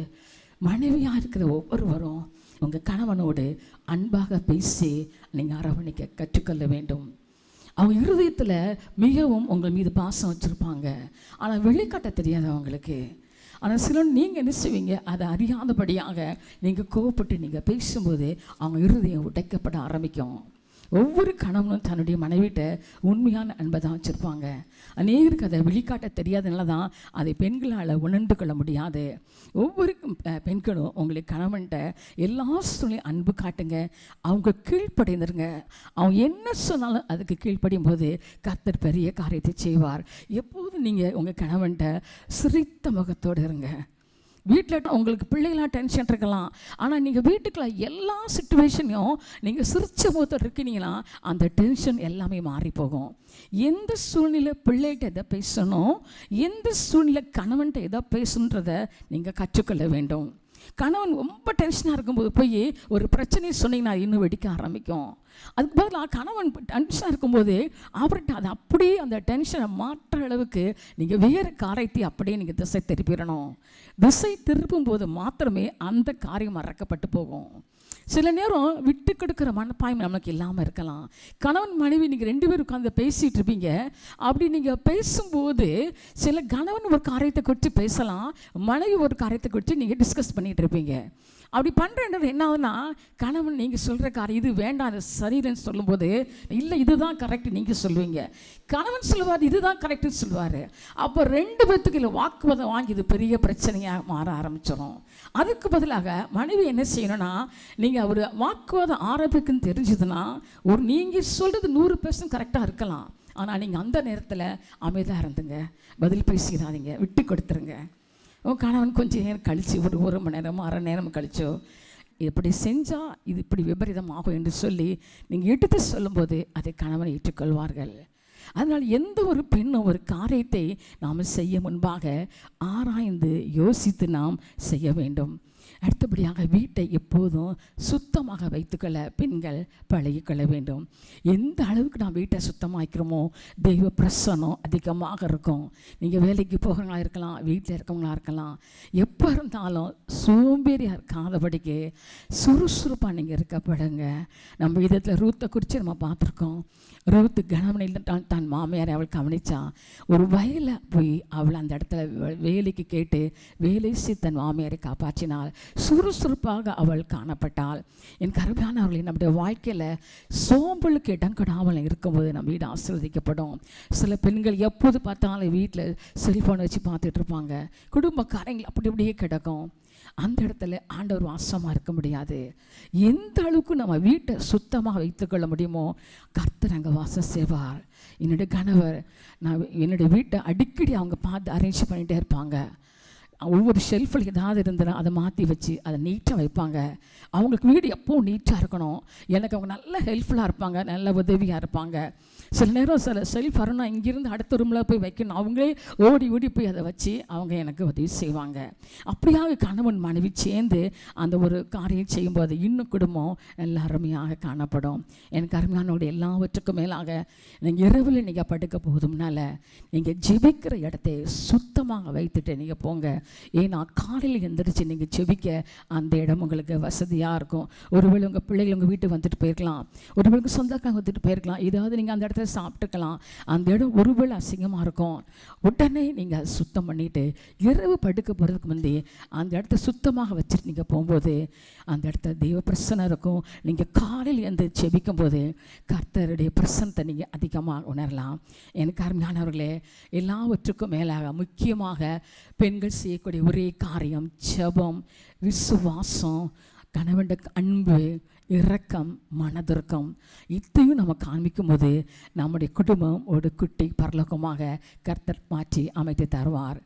மனைவியாக இருக்கிற ஒவ்வொருவரும் உங்கள் கணவனோடு அன்பாக பேசி நீங்கள் அரவணைக்க கற்றுக்கொள்ள வேண்டும். அவங்க இருதயத்தில் மிகவும் உங்கள் மீது பாசம் வச்சுருப்பாங்க, ஆனால் வெளிக்காட்ட தெரியாது அவங்களுக்கு. ஆனால் சிலர் நீங்கள் என்ன செய்வீங்க, அதை அறியாதபடியாக நீங்கள் கோவப்பட்டு நீங்கள் பேசும்போது அவங்க இருதயம் உடைக்கப்பட ஆரம்பிக்கும். ஒவ்வொரு கணவனும் தன்னுடைய மனைவிட்ட உண்மையான அன்பை தான் வச்சுருப்பாங்க. அநேகருக்கு அதை வெளிக்காட்ட தெரியாதனால தான் அதை பெண்களால் உணர்ந்து கொள்ள முடியாது. ஒவ்வொரு பெண்களும் உங்களுக்கு கணவன்கிட்ட எல்லா சூழ்நிலையும் அன்பு காட்டுங்க. அவங்க கீழ்ப்படைந்துருங்க. அவங்க என்ன சொன்னாலும் அதுக்கு கீழ்ப்படியும் போது கர்த்தர் பெரிய காரியத்தை செய்வார். எப்போதும் நீங்கள் உங்கள் கணவன்கிட்ட சிரித்த முகத்தோடு இருங்க. வீட்டில் உங்களுக்கு பிள்ளைகளாம் டென்ஷன் இருக்கலாம், ஆனால் நீங்கள் வீட்டுக்குள்ள எல்லா சிச்சுவேஷனையும் நீங்கள் சிரிச்ச முகத்தோடு இருக்கீங்கன்னா அந்த டென்ஷன் எல்லாமே மாறி போகும். எந்த சூழ்நிலை பிள்ளைகிட்ட எதை பேசணும், எந்த சூழ்நிலை கணவன்கிட்ட எதை பேசணுன்றதை நீங்கள் கற்றுக்கொள்ள வேண்டும். கணவன் ரொம்ப டென்ஷனாக இருக்கும்போது போய் ஒரு பிரச்சனையை சொன்னீங்கன்னா இன்னும் வெடிக்க ஆரம்பிக்கும். அதுக்கு பதிலாக கணவன் டென்ஷனாக இருக்கும்போது அவர்கிட்ட அதை அப்படியே அந்த டென்ஷனை மாற்ற அளவுக்கு நீங்கள் வேறு காரியத்தை அப்படியே நீங்கள் திசை திருப்பிடணும். திசை திருப்பும் போது மாத்திரமே அந்த காரியம் மறக்கப்பட்டு போகும். சில நேரம் விட்டு கொடுக்குற மனப்பாயம் நமக்கு இல்லாமல் இருக்கலாம். கணவன் மனைவி நீங்கள் 2 பேரும் உட்காந்து பேசிகிட்டு இருப்பீங்க. அப்படி நீங்கள் பேசும்போது சில கணவன் ஒரு காரியத்தை குறித்து பேசலாம், மனைவி ஒரு காரியத்தை குறித்து நீங்கள் டிஸ்கஸ் பண்ணிகிட்டு இருப்பீங்க. அப்படி பண்ணுறது என்ன ஆகுதுன்னா, கணவன் நீங்கள் சொல்கிற காரியம் இது வேண்டாம், அது சரியில்லைன்னு சொல்லும்போது இல்லை இதுதான் கரெக்ட் நீங்கள் சொல்லுவீங்க. கணவன் சொல்லுவார் இதுதான் கரெக்டுன்னு சொல்லுவார். அப்போ 2 பேர்த்துக்கு இல்லை வாக்குவாதம் வாங்கி இது பெரிய பிரச்சனையாக மாற ஆரம்பிச்சிடும். அதுக்கு பதிலாக மனைவி என்ன செய்யணும்னா, நீங்கள் ஒரு வாக்குவாதம் ஆரம்பிக்குன்னு தெரிஞ்சதுன்னா நீங்கள் சொல்கிறது 100% கரெக்டாக இருக்கலாம், ஆனால் நீங்கள் அந்த நேரத்தில் அமைதியாக இருந்துங்க, பதில் பேசிடாதீங்க, விட்டு கொடுத்துருங்க. உன் கணவன் கொஞ்சம் நேரம் கழித்து ஒரு மணி நேரமோ அரை நேரம் கழிச்சோ இப்படி செஞ்சால் இது இப்படி விபரீதமாகும் என்று சொல்லி நீங்கள் எடுத்து சொல்லும்போது அதை கணவனை ஏற்றுக்கொள்வார்கள். அதனால் எந்த ஒரு பெண்ணும் ஒரு காரியத்தை நாம் செய்ய முன்பாக ஆராய்ந்து யோசித்து நாம் செய்ய வேண்டும். அடுத்தபடியாக வீட்டை எப்போதும் சுத்தமாக வைத்துக்கொள்ள பெண்கள் பழகிக்கொள்ள வேண்டும். எந்த அளவுக்கு நாம் வீட்டை சுத்தமாக வைக்கிறோமோ தெய்வ பிரசன்னம் அதிகமாக இருக்கும். நீங்கள் வேலைக்கு போகிறவங்களா இருக்கலாம், வீட்டில் இருக்கவங்களா இருக்கலாம், எப்போ இருந்தாலும் சோம்பேறியாக இருக்காதபடிக்கு சுறுசுறுப்பாக நீங்கள் இருக்கப்படுங்க. நம்ம விதத்தில் ரூத்தை குறித்து நம்ம பார்த்துருக்கோம். ரூத்து கணவனில் தான் மாமியாரை அவள் கவனிச்சா. ஒரு வயலில் போய் அவள் அந்த இடத்துல வேலைக்கு கேட்டு வேலை செய்து தன் மாமியாரை காப்பாற்றினாள். சுறுசுறுப்பாக அவள் காணப்பட்டாள். என் கருமையானவர்களை, நம்முடைய வாழ்க்கையில் சோம்பலுக்கு இடம் கொடாமல் இருக்கும்போது நம்ம வீடு ஆசீர்வதிக்கப்படும். சில பெண்கள் எப்போது பார்த்தாலும் வீட்டில் செல்ஃபோனை வச்சு பார்த்துட்டு இருப்பாங்க. குடும்ப காரியங்கள் அப்படி அப்படியே கிடக்கும். அந்த இடத்துல ஆண்டவர் வாசமாக இருக்க முடியாது. எந்த அளவுக்கு நம்ம வீட்டை சுத்தமாக வைத்துக்கொள்ள முடியுமோ கர்த்தர் அங்கே வாசம் செய்வார். என்னுடைய கணவர், நான் என்னுடைய வீட்டை அடிக்கடி அவங்க பார்த்து அரேஞ்ச் பண்ணிகிட்டே இருப்பாங்க. ஒவ்வொரு ஷெல்ஃபில் ஏதாவது இருந்ததுன்னா அதை மாற்றி வச்சு அதை நீட்டாக வைப்பாங்க. அவங்களுக்கு வீடு எப்போவும் நீட்டாக இருக்கணும். எனக்கு அவங்க நல்ல ஹெல்ப்ஃபுல்லாக இருப்பாங்க, நல்ல உதவியாக இருப்பாங்க. சில நேரம் சில செல்ஃப் வரணும்னா இங்கேருந்து அடுத்த ரூமில் போய் வைக்கணும். அவங்களே ஓடி ஓடி போய் அதை வச்சு அவங்க எனக்கு உதவி செய்வாங்க. அப்படியாக கணவன் மனைவி சேர்ந்து அந்த ஒரு காரியம் செய்யும்போது இன்னும் குடும்பம் நல்லா அருமையாக காணப்படும். எனக்கு அருமையானோட எல்லாவற்றுக்கும் மேலாக நீங்கள் இரவில் நீங்கள் படுக்க போதும்னால நீங்கள் ஜெபிக்கிற இடத்தை சுத்தமாக வைத்துட்டு நீங்கள் போங்க. ஏன்னா காலையில் எந்திரிச்சு நீங்கள் செபிக்க அந்த இடம் உங்களுக்கு வசதியாக இருக்கும். ஒருவேளை உங்கள் பிள்ளைகள் உங்கள் வீட்டுக்கு வந்துட்டு போயிருக்கலாம், ஒருவேளை சொந்தக்காரங்க வந்துட்டு போயிருக்கலாம், ஏதாவது நீங்கள் அந்த இடத்துல சாப்பிட்டுக்கலாம். அந்த இடம் ஒருவேளை அசிங்கமாக இருக்கும். உடனே நீங்கள் சுத்தம் பண்ணிவிட்டு இரவு படுக்க போகிறதுக்கு முந்தைய அந்த இடத்த சுத்தமாக வச்சுட்டு நீங்கள் போகும்போது அந்த இடத்த தெய்வ பிரசன்னம் இருக்கும். நீங்கள் காலையில் எழுந்து செபிக்கும் போது கர்த்தருடைய பிரசன்னத்தை நீங்கள் அதிகமாக உணரலாம். எனக்கு அருமையானவர்களே, எல்லாவற்றுக்கும் மேலாக முக்கியமாக பெண்கள் செய்யக்கூடிய ஒரே காரியம் ஜெபம், விசுவாசம், கணவன் அன்பு, இரக்கம், மனதிற்கம். இதையும் நம்ம காண்பிக்கும் போது நம்முடைய குடும்பம் ஒரு குட்டி பரலோகமாக கர்த்தர் மாற்றி அமைத்து தருவார்.